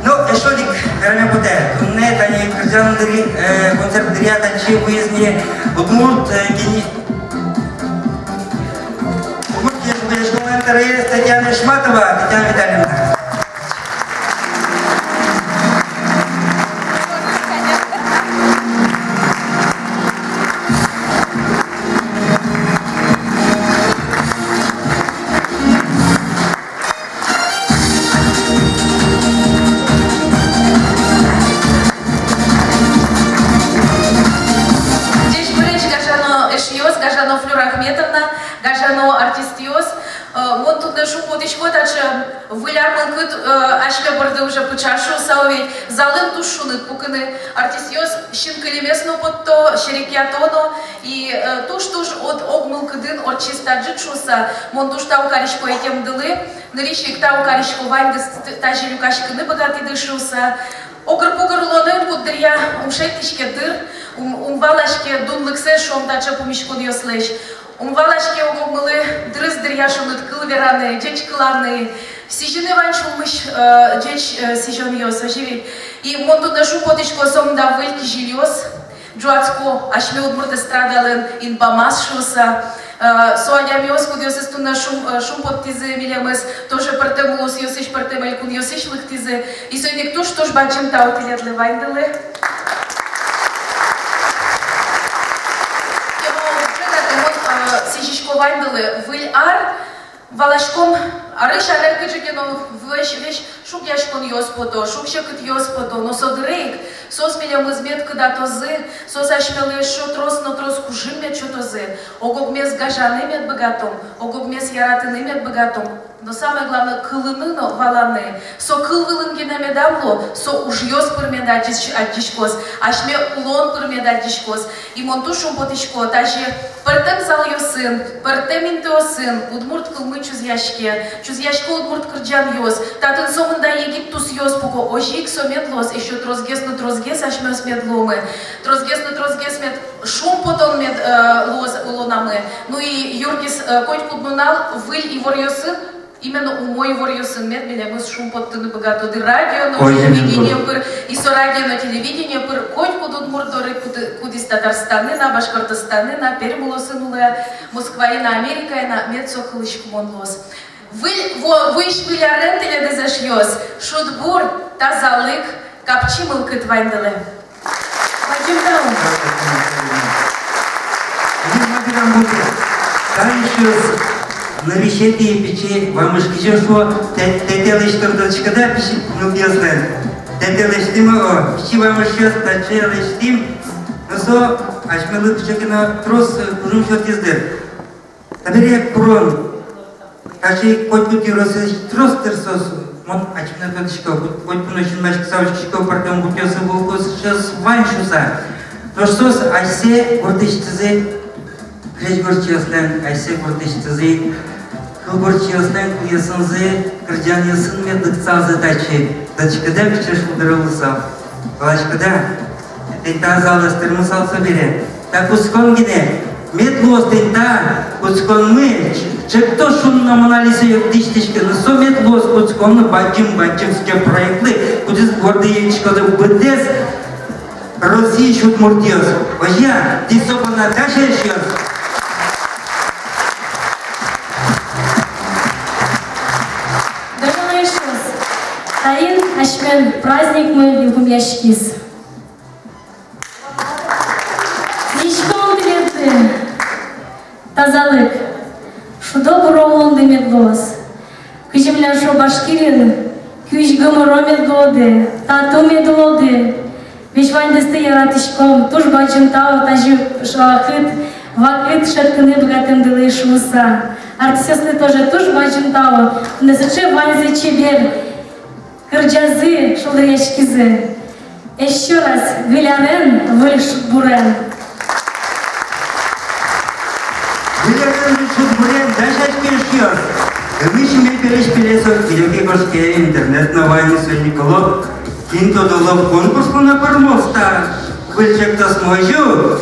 Ну, еще дик верме путе. Не тани крестьяндри концерт дриата чи выездни удмурт гени. Татьяна Шматова, Татьяна Витальевна. Здесь брич гажано эшиос, гажано Флюра Ахметовна, гажано артистиос. Вот тут нашу потечку, таче вылярмал кыт, ашля барды уже почашу, сауветь, залым тушуны, пуканы, артистиос, щинкалемесно под то, щерекятоно, и туш от огмыл кыдын, от чиста джитшуса, мон туш тау каричко этим дылы, нарищик тау каричко ваньгас, тажи люкашкины богатый дышуса, огр-погр лонын кудырья, умшетишке дыр, умвалашке дунлыксе шом таче помешко дьослещ, умвалашке огмылы дрыз дырьяшуны ткыл вераны, джеч кыланы, сижены ванчулмыш джеч сижен йос, оживей. И мон тут нашу потечко сомда выльки жильос, джуацко, ашме удмурты страдалын, ин бамасшуса, соадямиос кудьос исту на шум под тизы милямыс, тоже партемулос йосиш партемалькун йосиш лых тизы, и сойник туш тош бачим таутилетлы вайндылы. Сижишко вайндылы выль ар, валашком арыш арекыжыкену вещь шук яшкон йоспото, шук щекыт йоспото, но содрейк, сос милям измет кыда тозы, сос ашмелы шо трос но трос кужимет чо тозы, огогмес гажанымет богатом, огогмес яратынымет богатом. Но самое главное, кылыныно валаны, со кыл вылынгене медамло, со уж йос пырмеда дичкос, ашме улон пырмеда дичкос, и монтушум потичко, тажи партем зал йосын, партем интеосын, удмурт кылмы чузяшке удмурт кырджан йос, татын сомында Египтус йос пуко, ожик сометлос, еще трозгес на трозгес ашмес медломы, трозгес на трозгес мед шум потом мед лоз улонамы, ну и юргис конь куднунал, выль и вор йосын, именно у мой ворьёсын мед меня мы с шум под тыны богато ды радио на телевидение пыр и со радио на телевидение пыр конь кудут мурдоры кудис Татарстаны на Башкортостаны на Пермулосынулая Москва и на Америка и на мед соколышку монлос. Вы шпили арентеля дезашьёс шутбур тазалык капчимыл кыт вайндылы. Вадим Даун. На вещете печи, вам уж что тетелыш торточкада печи, ну ясно. Тетелыш тимо, печи вам еще тачелыш тим, но со ашмелы печекина трос кужум счет ездер. Табере прон, каши хоть пути росы трос терсос, мон ачмена торточка, хоть пуношин машк савчичка партем бутёсы волкос сейчас ваншуса. То что с айсе гордыштызе Креш горчияслен, айсе гордыштызе, кыл горчияслен куясынзе, кырджан ясын мен дыкцалзе дачи, дачкада пичеш удырылыса, балачкада, тейта заластырмы салса бере, так ускон гине, метлос тейта, ускон мы, чекто шунна моналисе yok диштишке, но со метлос усконны бачим ске проекты, кудис гордыечкады быдес, Россия шут муртиос, вожя, дисопана ташешьос. Таин ашмен праздник мы югум яшкис. Зишком билеты тазалык. Шудо буровун молодий медлос. Кижемля шо башкирин, кюч гоморо медлоди, тату медлоди. Вишвань десте яратишком, туж бачим тао, тажи шахит, вакит шатканы бгатем дылы шуса. Артисесли тоже туж бачим тао, несече ваньзе чебер, кырджазы, шулречкизы. Еще раз, вилянен, выльш бурен. Вилянен, выльш бурен, дашать перешьёр. Вышми перешпилесов, идёки кошке, интернет на войне Николов, кинто долов конкурс на пермоста. Выльчек-то смойжу,